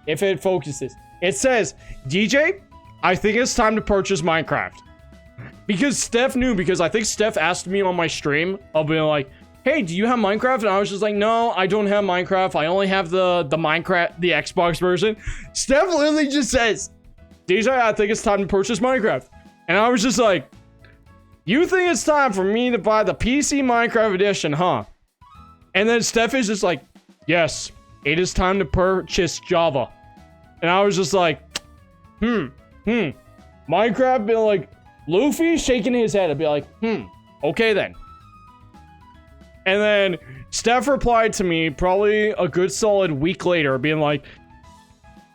if it focuses, it says, DJ, I think it's time to purchase Minecraft. Because Steph knew, because I think Steph asked me on my stream, I'll be like, hey, do you have Minecraft? And I was just like, no, I don't have Minecraft. I only have the Minecraft, the Xbox version. Steph literally just says, DJ, I think it's time to purchase Minecraft. And I was just like, you think it's time for me to buy the PC Minecraft edition, huh? And then Steph is just like, yes, it is time to purchase Java. And I was just like, Minecraft, be like, Luffy shaking his head. I'd be like, okay then. And then Steph replied to me probably a good solid week later, being like,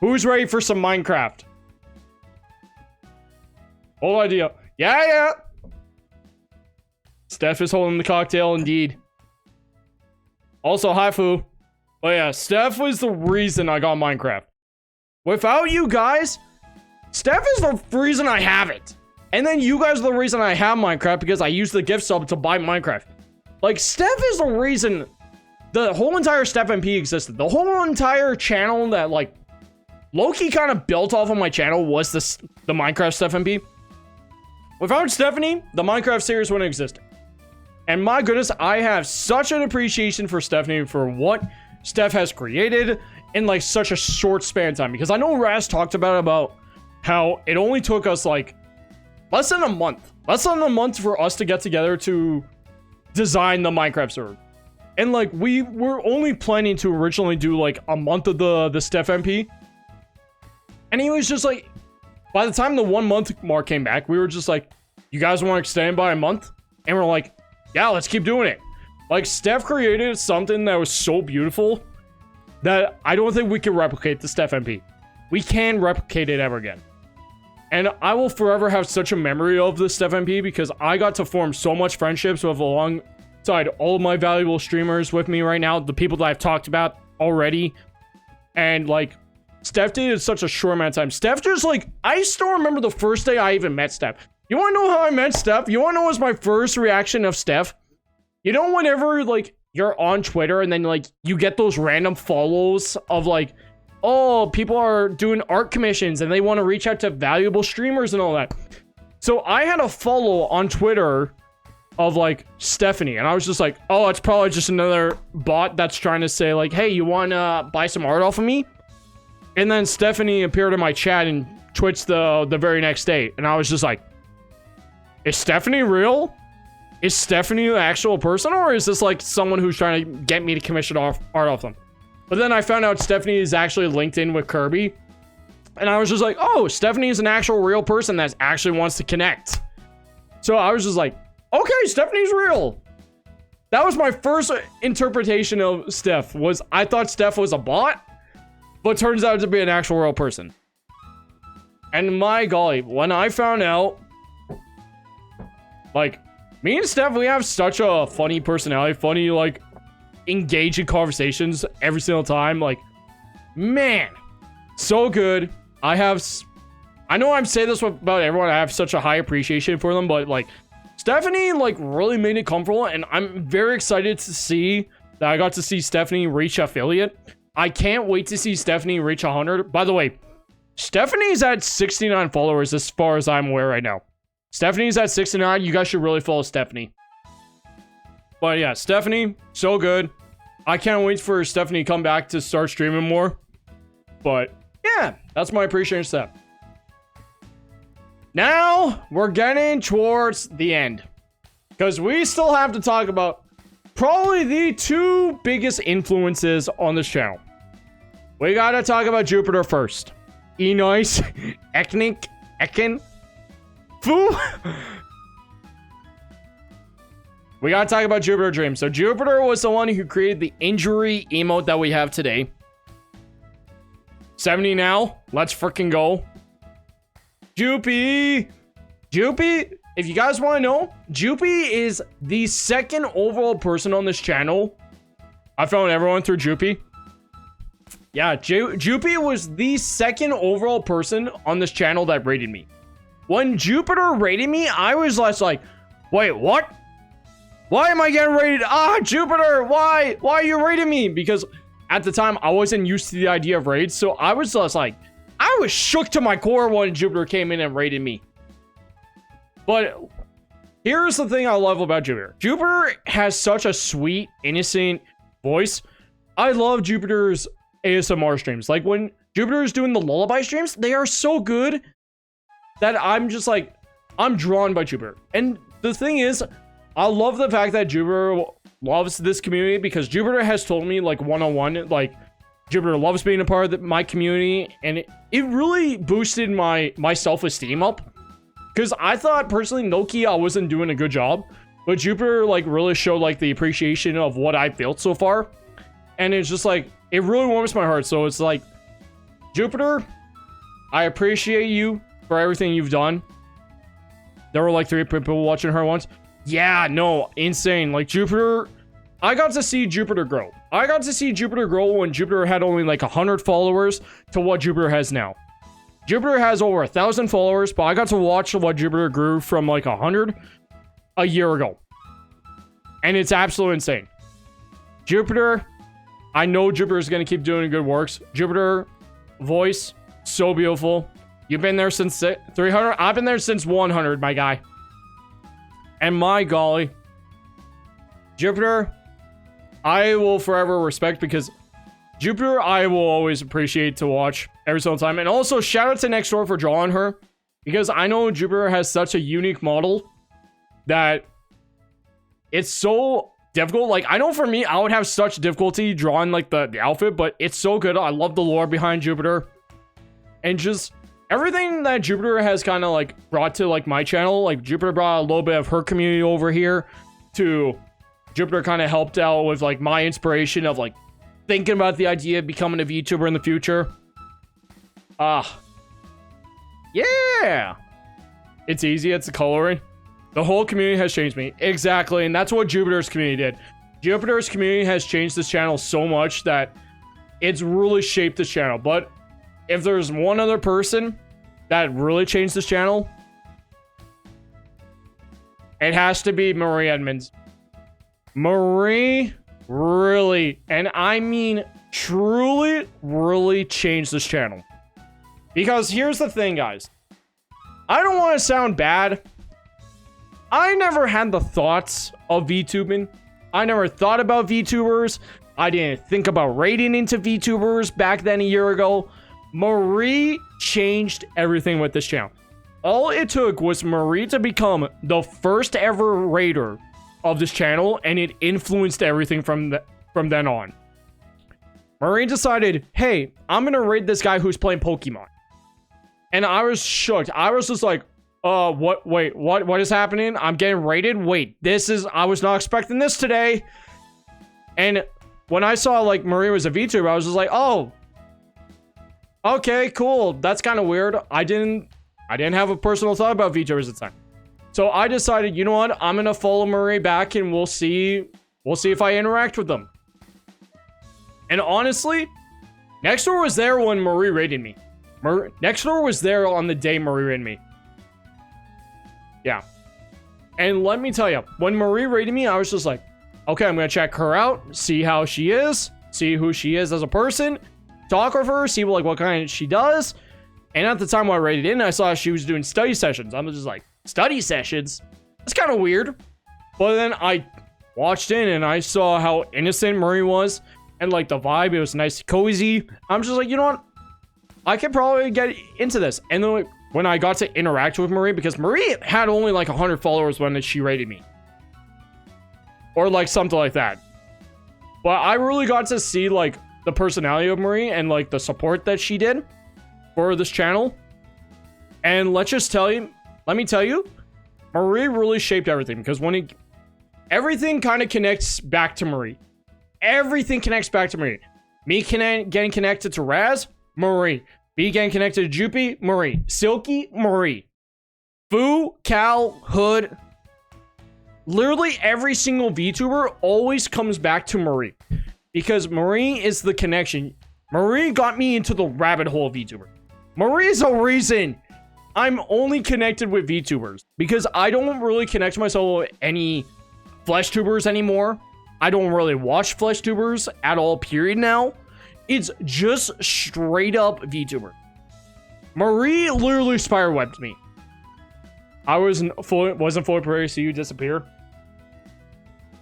who's ready for some Minecraft? Whole idea. Yeah. Steph is holding the cocktail indeed. Also, hi, Fu. But yeah, Steph was the reason I got Minecraft. Without you guys, Steph is the reason I have it. And then you guys are the reason I have Minecraft because I used the gift sub to buy Minecraft. Like, Steph is the reason the whole entire Steph MP existed. The whole entire channel that, like, low-key kind of built off of my channel was the Minecraft Steph MP. Without Stephanie, the Minecraft series wouldn't exist. And my goodness, I have such an appreciation for Stephanie for what Steph has created in like such a short span of time. Because I know Raz talked about how it only took us like less than a month for us to get together to design the Minecraft server. And like we were only planning to originally do like a month of the Steph MP. And he was just like, by the time the 1 month mark came back, we were just like, you guys want to extend by a month? And we're like, yeah, let's keep doing it. Like, Steph created something that was so beautiful that I don't think we can replicate the Steph MP. We can replicate it ever again. And I will forever have such a memory of the Steph MP because I got to form so much friendships with alongside all of my valuable streamers with me right now, the people that I've talked about already. And like, Steph did it in such a short amount of time. Steph just like, I still remember the first day I even met Steph. You want to know how I met Steph? You want to know what was my first reaction of Steph? You know, whenever like you're on Twitter and then like you get those random follows of like, oh, people are doing art commissions and they want to reach out to valuable streamers and all that. So I had a follow on Twitter of like Stephanie, and I was just like, oh, it's probably just another bot that's trying to say like, hey, you want to buy some art off of me? And then Stephanie appeared in my chat and Twitch the very next day. And I was just like, is Stephanie real? Is Stephanie the actual person? Or is this like someone who's trying to get me to commission art off them? But then I found out Stephanie is actually linked in with Kirby. And I was just like, oh, Stephanie is an actual real person that actually wants to connect. So I was just like, okay, Stephanie's real. That was my first interpretation of Steph. Was I thought Steph was a bot. But turns out to be an actual real person. And my golly, when I found out, like, me and Steph, we have such a funny personality, funny, like, engaging conversations every single time. Like, man, so good. I know I'm saying this about everyone. I have such a high appreciation for them, but, like, Stephanie, like, really made it comfortable. And I'm very excited to see that I got to see Stephanie reach affiliate. I can't wait to see Stephanie reach 100. By the way, Stephanie's at 69 followers as far as I'm aware right now. Stephanie's at 69. You guys should really follow Stephanie. But yeah, Stephanie, so good. I can't wait for Stephanie to come back to start streaming more. But yeah, that's my appreciation step. Now, we're getting towards the end. Because we still have to talk about probably the two biggest influences on this channel. We gotta talk about Jupiter first. Enois, Ekin, Fu. We gotta talk about Jupiter Dream. So Jupiter was the one who created the injury emote that we have today. 70 now. Let's freaking go. Jupy. If you guys want to know, Jupy is the second overall person on this channel. I found everyone through Jupy. Yeah, Jupy was the second overall person on this channel that rated me. When Jupiter rated me, I was less like, wait, what? Why am I getting rated? Jupiter, why are you rating me? Because at the time, I wasn't used to the idea of raids. So I was just like, I was shook to my core when Jupiter came in and rated me. But here's the thing I love about Jupiter. Jupiter has such a sweet, innocent voice. I love Jupiter's ASMR streams. Like when Jupiter is doing the lullaby streams, they are so good that I'm just like, I'm drawn by Jupiter. And the thing is, I love the fact that Jupiter loves this community because Jupiter has told me like one-on-one, like Jupiter loves being a part of my community. And it really boosted my self-esteem up. Because I thought, personally, Noki, I wasn't doing a good job. But Jupiter, like, really showed, like, the appreciation of what I've built so far. And it's just, like, it really warms my heart. So it's, like, Jupiter, I appreciate you for everything you've done. There were, like, 3 people watching her once. Yeah, no, insane. Like, Jupiter, I got to see Jupiter grow. I got to see Jupiter grow when Jupiter had only, like, 100 followers to what Jupiter has now. Jupiter has over 1,000 followers, but I got to watch what Jupiter grew from like 100 a year ago. And it's absolutely insane. Jupiter, I know Jupiter is going to keep doing good works. Jupiter, voice, so beautiful. You've been there since 300. I've been there since 100, my guy. And my golly, Jupiter, I will forever respect because Jupiter, I will always appreciate to watch every single time. And also, shout out to Nextdoor for drawing her. Because I know Jupiter has such a unique model that it's so difficult. Like, I know for me, I would have such difficulty drawing, like, the outfit. But it's so good. I love the lore behind Jupiter. And just everything that Jupiter has kind of, like, brought to, like, my channel. Like, Jupiter brought a little bit of her community over here to... Jupiter kind of helped out with, like, my inspiration of, like, thinking about the idea of becoming a VTuber in the future. Yeah! It's easy, it's the coloring. The whole community has changed me. Exactly, and that's what Jupiter's community did. Jupiter's community has changed this channel so much that it's really shaped this channel. But if there's one other person that really changed this channel, it has to be Marie Edmonds. Marie really, and I mean truly, really changed this channel. Because here's the thing, guys. I don't want to sound bad. I never had the thoughts of VTubing. I never thought about VTubers. I didn't think about raiding into VTubers back then a year ago. Marie changed everything with this channel. All it took was Marie to become the first ever raider of this channel, and it influenced everything from then on. Marie decided, hey, I'm gonna raid this guy who's playing Pokemon. And I was shocked. I was just like, what is happening? I'm getting raided? Wait, I was not expecting this today. And when I saw, like, Marie was a VTuber, I was just like, oh, okay, cool. That's kind of weird. I didn't have a personal thought about VTubers at the time. So I decided, you know what? I'm going to follow Marie back and we'll see if I interact with them. And honestly, Nextdoor was there when Marie raided me. Nextdoor was there on the day Marie raided me. Yeah. And let me tell you, when Marie raided me, I was just like, okay, I'm going to check her out, see how she is, see who she is as a person, talk with her, see what kind she does. And at the time when I raided in, I saw she was doing study sessions. I'm just like, study sessions? That's kind of weird. But then I watched in and I saw how innocent Marie was. And like the vibe, it was nice, cozy. I'm just like, you know what? I could probably get into this. And then when I got to interact with Marie, because Marie had only like 100 followers when she raided me. Or like something like that. But I really got to see like the personality of Marie and like the support that she did for this channel. And let me tell you, Marie really shaped everything, because everything kind of connects back to Marie. Everything connects back to Marie. Me getting connected to Raz, Marie. Me getting connected to Jupy, Marie. Silky, Marie. Fu, Cal, Hood. Literally every single VTuber always comes back to Marie. Because Marie is the connection. Marie got me into the rabbit hole of VTuber. Marie is the reason I'm only connected with VTubers, because I don't really connect myself with any flesh tubers anymore. I don't really watch flesh tubers at all, period now. It's just straight up VTuber. Marie literally spiderwebbed me. I wasn't fully prepared to see you disappear.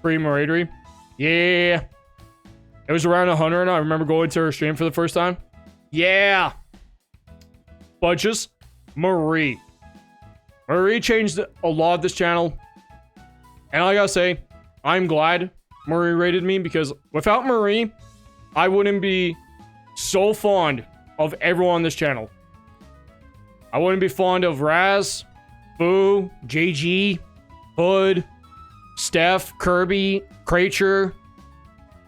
Pre-Maraidery. Yeah. It was around 100 and I remember going to her stream for the first time. Yeah. But just Marie. Marie changed a lot of this channel. And I gotta say, I'm glad Marie raided me, because without Marie, I wouldn't be so fond of everyone on this channel. I wouldn't be fond of Raz, Boo, JG, Hood, Steph, Kirby, Kracher,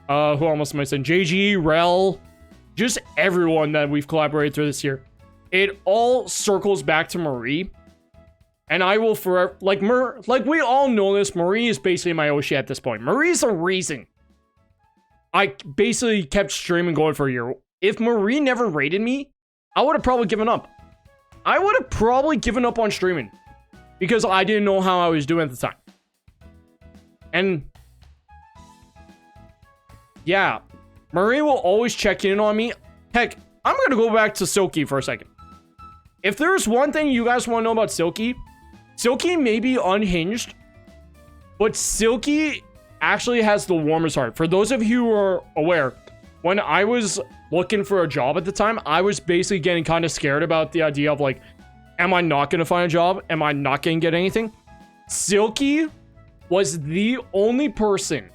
who almost mentioned, JG, Rel, just everyone that we've collaborated through this year. It all circles back to Marie. And I will forever, like we all know this, Marie is basically my Oshi at this point. Marie's the reason I basically kept streaming going for a year. If Marie never raided me, I would have probably given up. I would have probably given up on streaming, because I didn't know how I was doing at the time. And yeah, Marie will always check in on me. Heck, I'm going to go back to Silky for a second. If there's one thing you guys want to know about Silky, Silky may be unhinged, but Silky actually has the warmest heart. For those of you who are aware, when I was looking for a job at the time, I was basically getting kind of scared about the idea of like, am I not going to find a job? Am I not going to get anything? Silky was the only person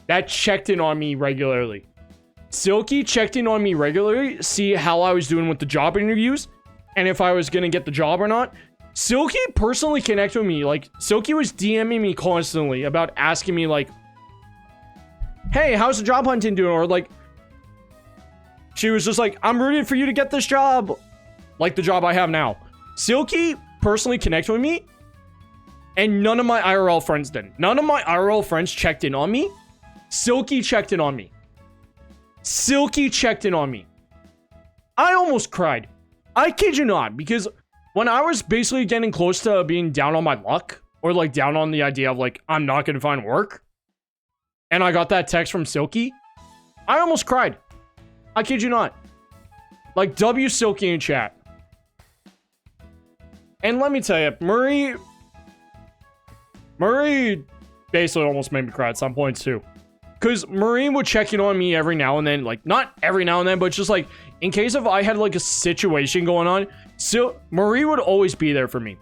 that checked in on me regularly. Silky checked in on me regularly, see how I was doing with the job interviews, and if I was going to get the job or not. Silky personally connected with me. Like, Silky was DMing me constantly about asking me like, hey, how's the job hunting doing? Or like, she was just like, I'm rooting for you to get this job. Like the job I have now. Silky personally connected with me, and none of my IRL friends did. None of my IRL friends checked in on me. Silky checked in on me. Silky checked in on me. I almost cried. I kid you not, because when I was basically getting close to being down on my luck, or like down on the idea of like, I'm not going to find work, and I got that text from Silky, I almost cried. I kid you not. Like, W Silky in chat. And let me tell you, Murray basically almost made me cry at some points too. Because Marie would check in on me every now and then. Like, not every now and then, but just like, in case if I had like a situation going on. So, Marie would always be there for me.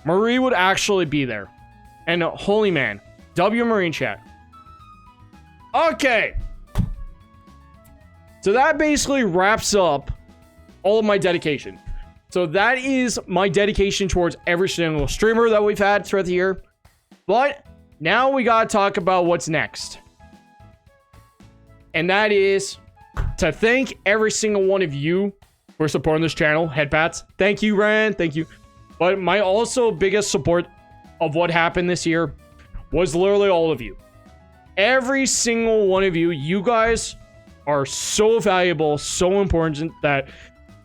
Marie would actually be there. And holy man. W Marine chat. Okay. So that basically wraps up all of my dedication. So that is my dedication towards every single streamer that we've had throughout the year. But now we gotta talk about what's next. And that is to thank every single one of you for supporting this channel. Headpats. Thank you, Ryan. Thank you. But my also biggest support of what happened this year was literally all of you. Every single one of you. You guys are so valuable, so important that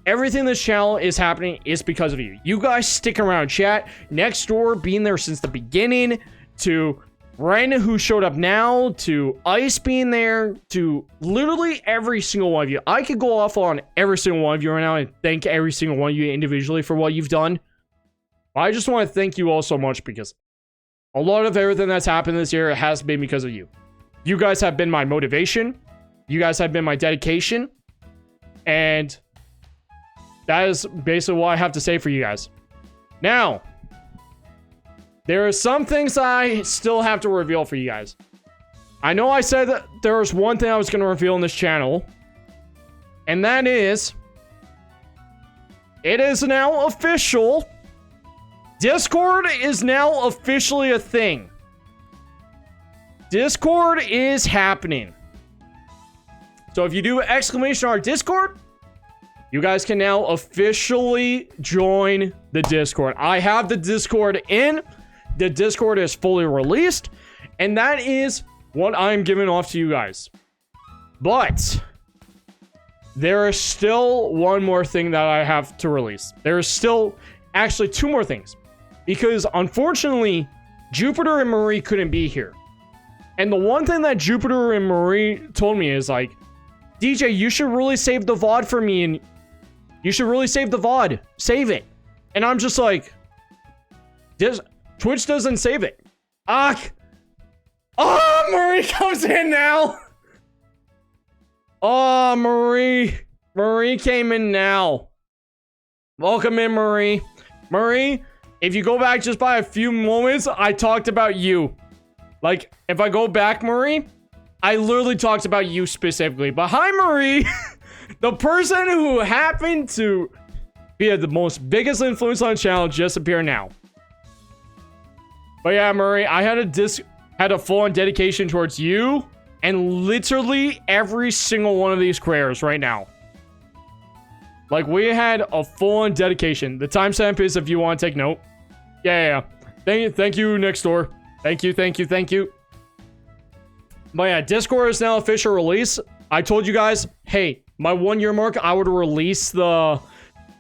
everything this channel is happening is because of you. You guys stick around, chat. Next door being there since the beginning, to Ren who showed up now, to Ice being there, to literally every single one of you. I could go off on every single one of you right now and thank every single one of you individually for what you've done. I just want to thank you all so much, because a lot of everything that's happened this year has been because of you. You guys have been my motivation. You guys have been my dedication. And that is basically what I have to say for you guys. Now, there are some things I still have to reveal for you guys. I know I said that there was one thing I was going to reveal in this channel. And that is, it is now official. Discord is now officially a thing. Discord is happening. So if you do ! Discord, you guys can now officially join the Discord. I have the Discord in. The Discord is fully released. And that is what I'm giving off to you guys. But there is still one more thing that I have to release. There is still actually two more things. Because unfortunately, Jupiter and Marie couldn't be here. And the one thing that Jupiter and Marie told me is like, DJ, you should really save the VOD for me, and you should really save the VOD. Save it. And I'm just like, Twitch doesn't save it. Oh, Marie comes in now. Oh, Marie. Marie came in now. Welcome in, Marie. Marie, if you go back just by a few moments, I talked about you. Like, if I go back, Marie, I literally talked about you specifically. But hi, Marie. The person who happened to be the most biggest influence on the channel just appeared now. But yeah, Marie, I had a full-on dedication towards you and literally every single one of these creators right now. Like, we had a full-on dedication. The timestamp is if you want to take note. Yeah. Thank you, next door. Thank you. But yeah, Discord is now official release. I told you guys, hey, my 1 year mark, I would release the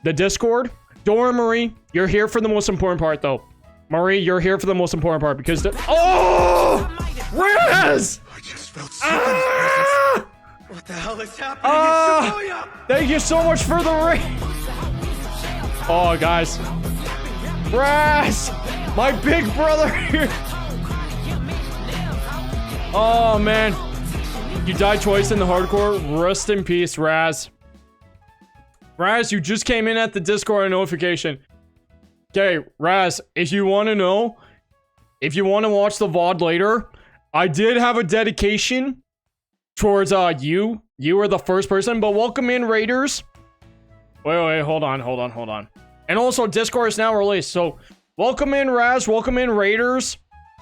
Discord. Don't worry, Marie. You're here for the most important part, though. Marie, you're here for the most important part because oh! Raz! I just felt something. What the hell is happening? Thank you so much for the ring. Oh, guys. Raz! My big brother here. Oh, man. You died twice in the hardcore. Rest in peace, Raz. Raz, you just came in at the Discord notification. Okay, Raz, if you want to know, if you want to watch the VOD later, I did have a dedication towards you. You were the first person, but welcome in, Raiders. Wait, hold on. And also, Discord is now released, so welcome in, Raz. Welcome in, Raiders.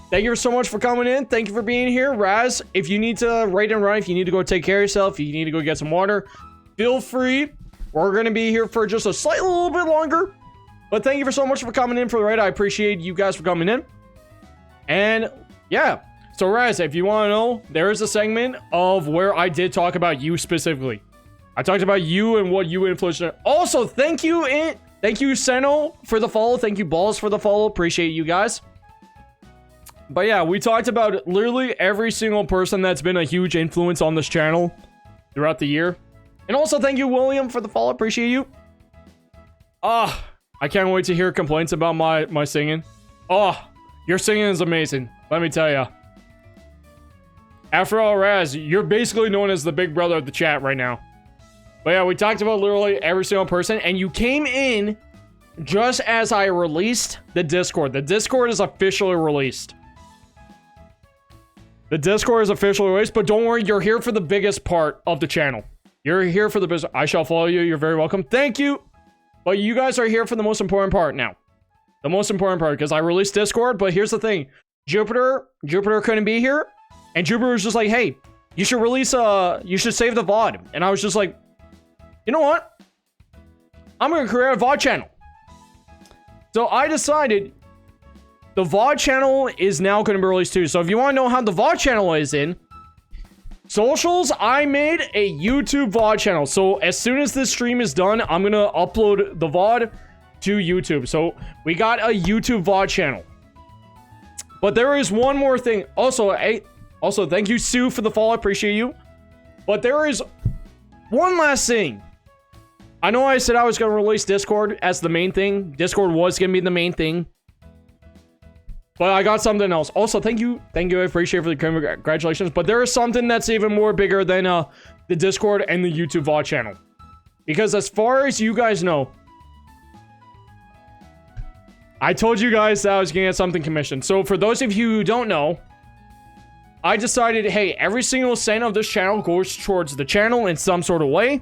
Thank you so much for coming in. Thank you for being here. Raz, if you need to raid and run, if you need to go take care of yourself, if you need to go get some water, feel free. We're going to be here for just a slightly little bit longer. But thank you so much for coming in for the raid. I appreciate you guys for coming in. And yeah, so Raz, if you want to know, there is a segment of where I did talk about you specifically. I talked about you and what you influenced. Also, thank you, Seno, for the follow. Thank you, Balls, for the follow. Appreciate you guys. But yeah, we talked about literally every single person that's been a huge influence on this channel throughout the year. And also, thank you, William, for the follow. Appreciate you. I can't wait to hear complaints about my singing. Your singing is amazing. Let me tell ya. After all, Raz, you're basically known as the big brother of the chat right now. But yeah, we talked about literally every single person, and you came in just as I released the Discord. The Discord is officially released. The Discord is officially released, but don't worry, you're here for the biggest part of the channel. You're here for the business. I shall follow you. You're very welcome. Thank you. But you guys are here for the most important part now. The most important part, because I released Discord, but here's the thing. Jupiter couldn't be here, and Jupiter was just like, hey, you should release, you should save the VOD. And I was just like, you know what? I'm going to create a VOD channel. So I decided the VOD channel is now going to be released too. So if you want to know how the VOD channel is in socials, I made a YouTube VOD channel. So as soon as this stream is done, I'm going to upload the VOD to YouTube. So we got a YouTube VOD channel. But there is one more thing. Also, thank you, Sue, for the follow. I appreciate you. But there is one last thing. I know I said I was going to release Discord as the main thing. Discord was going to be the main thing. But I got something else. Also, thank you. I appreciate it for the congratulations. But there is something that's even more bigger than the Discord and the YouTube VOD channel. Because as far as you guys know, I told you guys that I was going to get something commissioned. So for those of you who don't know, I decided, hey, every single cent of this channel goes towards the channel in some sort of way.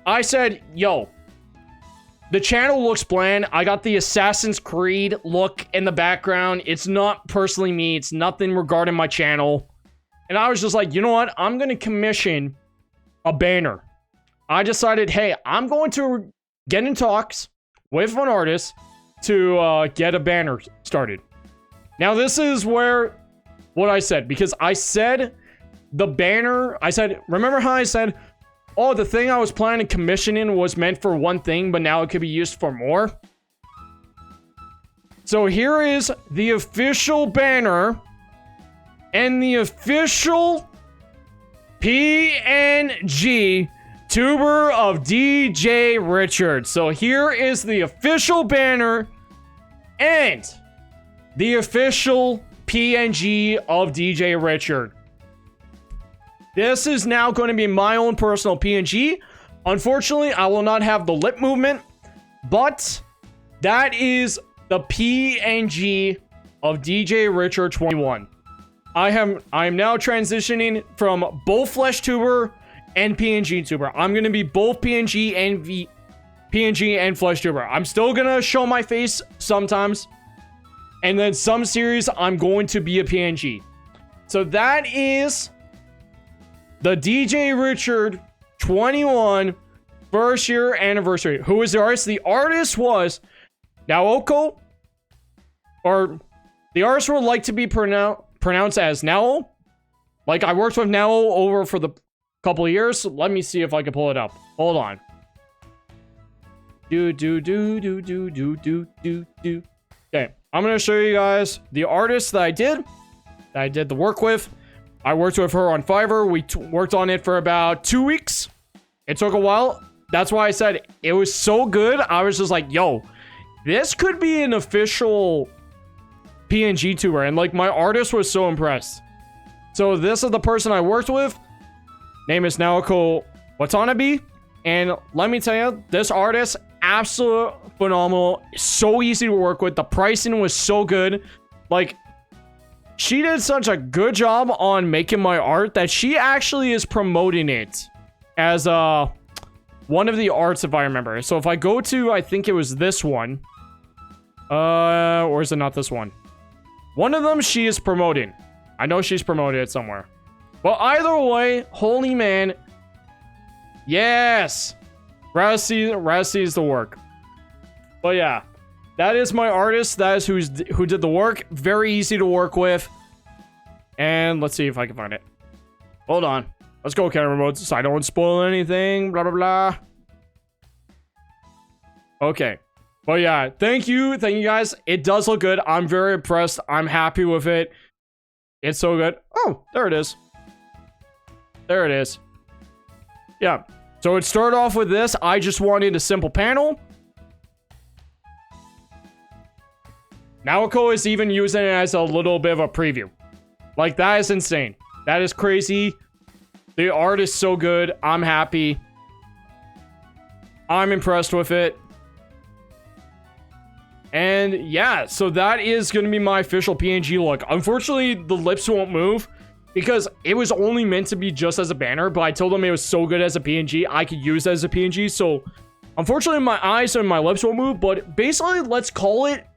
I said, yo, the channel looks bland. I got the Assassin's Creed look in the background. It's not personally me. It's nothing regarding my channel. And I was just like, you know what? I'm going to commission a banner. I decided, hey, I'm going to get in talks with an artist to get a banner started. Now, this is where what I said, because I said the banner, remember how I said, oh, the thing I was planning commissioning was meant for one thing, but now it could be used for more? So here is the official banner and the official PNG tuber of DJ Richard. So here is the official banner and the official PNG of DJ Richard. This is now going to be my own personal PNG. Unfortunately, I will not have the lip movement, but that is the PNG of DJ Richard 21. I am now transitioning from both Flesh Tuber and PNG Tuber. I'm going to be both PNG and Flesh Tuber. I'm still going to show my face sometimes, and then some series I'm going to be a PNG. So that is the DJ Richard 21 first year anniversary. Who is the artist? The artist was Naoko, or the artist would like to be pronounced as Nao. Like, I worked with Nao over for the couple of years. So let me see if I can pull it up. Hold on. Okay, I'm gonna show you guys the artist that I did the work with. I worked with her on Fiverr. We worked on it for about 2 weeks. It took a while. That's why I said it was so good. I was just like, yo, this could be an official PNG tuber. And like, my artist was so impressed. So this is the person I worked with. Name is Naoko Watanabe. And let me tell you, this artist, absolute phenomenal. So easy to work with. The pricing was so good. Like, she did such a good job on making my art that she actually is promoting it as one of the arts, if I remember. So if I go to, I think it was this one. Or is it not this one? One of them she is promoting. I know she's promoted it somewhere. But either way, holy man. Yes. Raz sees the work. But yeah. That is my artist. That is who did the work. Very easy to work with. And let's see if I can find it. Hold on. Let's go camera mode so I don't spoil anything. Blah, blah, blah. Okay. But yeah, thank you guys. It does look good. I'm very impressed. I'm happy with it. It's so good. Oh, there it is. There it is. Yeah. So it started off with this. I just wanted a simple panel. Naoko is even using it as a little bit of a preview. Like, that is insane. That is crazy. The art is so good. I'm happy. I'm impressed with it. And yeah, so that is going to be my official PNG look. Unfortunately, the lips won't move because it was only meant to be just as a banner, but I told them it was so good as a PNG, I could use it as a PNG. So unfortunately, my eyes and my lips won't move, but basically, let's call it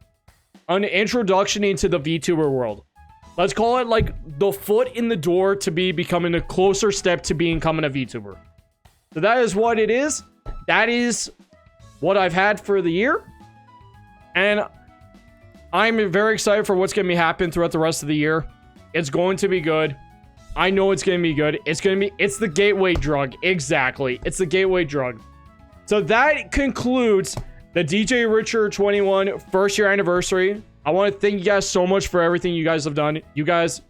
an introduction into the VTuber world. Let's call it like the foot in the door to becoming a closer step to becoming a VTuber. So that is what it is. That is what I've had for the year. And I'm very excited for what's going to be happening throughout the rest of the year. It's going to be good. I know it's going to be good. It's the gateway drug. Exactly. It's the gateway drug. So that concludes the DJ Richard 21 first year anniversary. I want to thank you guys so much for everything you guys have done. You guys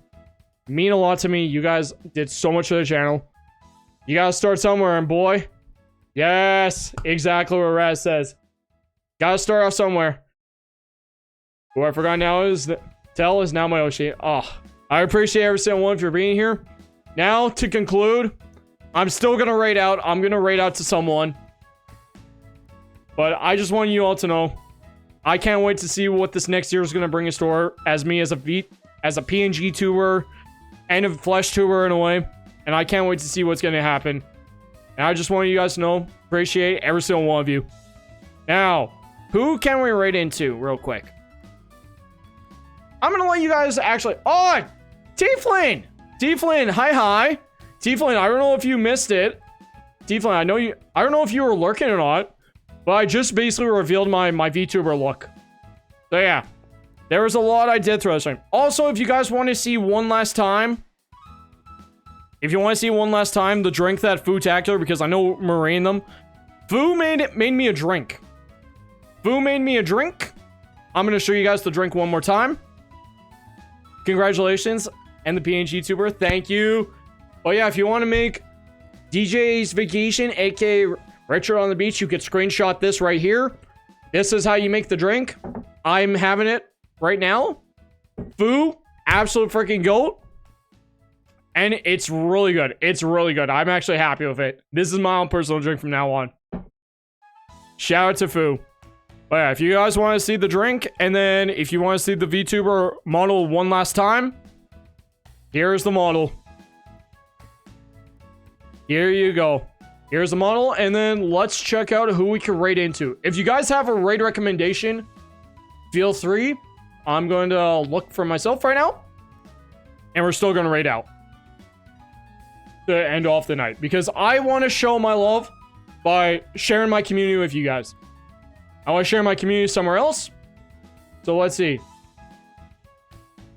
mean a lot to me. You guys did so much for the channel. You gotta start somewhere, and boy, yes, exactly what Raz says. Gotta start off somewhere. Who I forgot now is Tell is now my Oshi. Oh, I appreciate every single one of you for being here. Now to conclude, I'm still gonna raid out. I'm gonna raid out to someone. But I just want you all to know, I can't wait to see what this next year is gonna bring in store as me as a PNG tuber and a flesh tuber in a way. And I can't wait to see what's gonna happen. And I just want you guys to know, appreciate every single one of you. Now, who can we raid into real quick? I'm gonna let you guys actually. Oh, Tieflin! Tieflin, hi. Tieflin, I don't know if you missed it. Tieflin, I don't know if you were lurking or not, but I just basically revealed my VTuber look. So yeah, there was a lot I did throughout the stream. Also, if you guys want to see one last time, the drink that Foo-tacular, because I know Marine them, Foo made me a drink. I'm gonna show you guys the drink one more time. Congratulations, and the PNG tuber, thank you. But yeah, if you want to make DJ's Vacation, aka Retro on the Beach, you could screenshot this right here. This is how you make the drink. I'm having it right now. Foo, absolute freaking GOAT. And it's really good. I'm actually happy with it. This is my own personal drink from now on. Shout out to Foo. But yeah, if you guys want to see the drink, and then if you want to see the VTuber model one last time, here's the model. Here you go. Here's the model, and then let's check out who we can raid into. If you guys have a raid recommendation, feel free. I'm going to look for myself right now, and we're still going to raid out to end off the night, because I want to show my love by sharing my community with you guys. I want to share my community somewhere else. So let's see.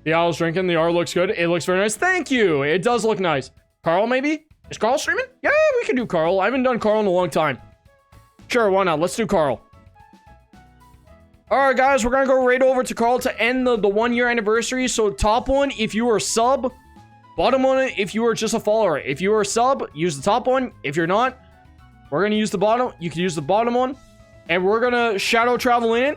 The owl's drinking. The art looks good. It looks very nice. Thank you. It does look nice. Carl, maybe? Is Carl streaming? Yeah, we can do Carl. I haven't done Carl in a long time. Sure, why not? Let's do Carl. Alright, guys. We're going to go right over to Carl to end the 1 year anniversary. So top one, if you are a sub. Bottom one, if you are just a follower. If you are a sub, use the top one. If you're not, we're going to use the bottom. You can use the bottom one. And we're going to shadow travel in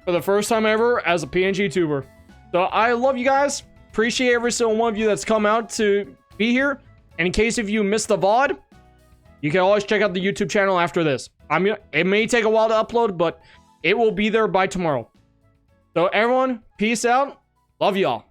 for the first time ever as a PNG tuber. So I love you guys. appreciate every single one of you that's come out to be here. And in case if you missed the VOD, you can always check out the YouTube channel after this. It may take a while to upload, but it will be there by tomorrow. So everyone, peace out. Love y'all.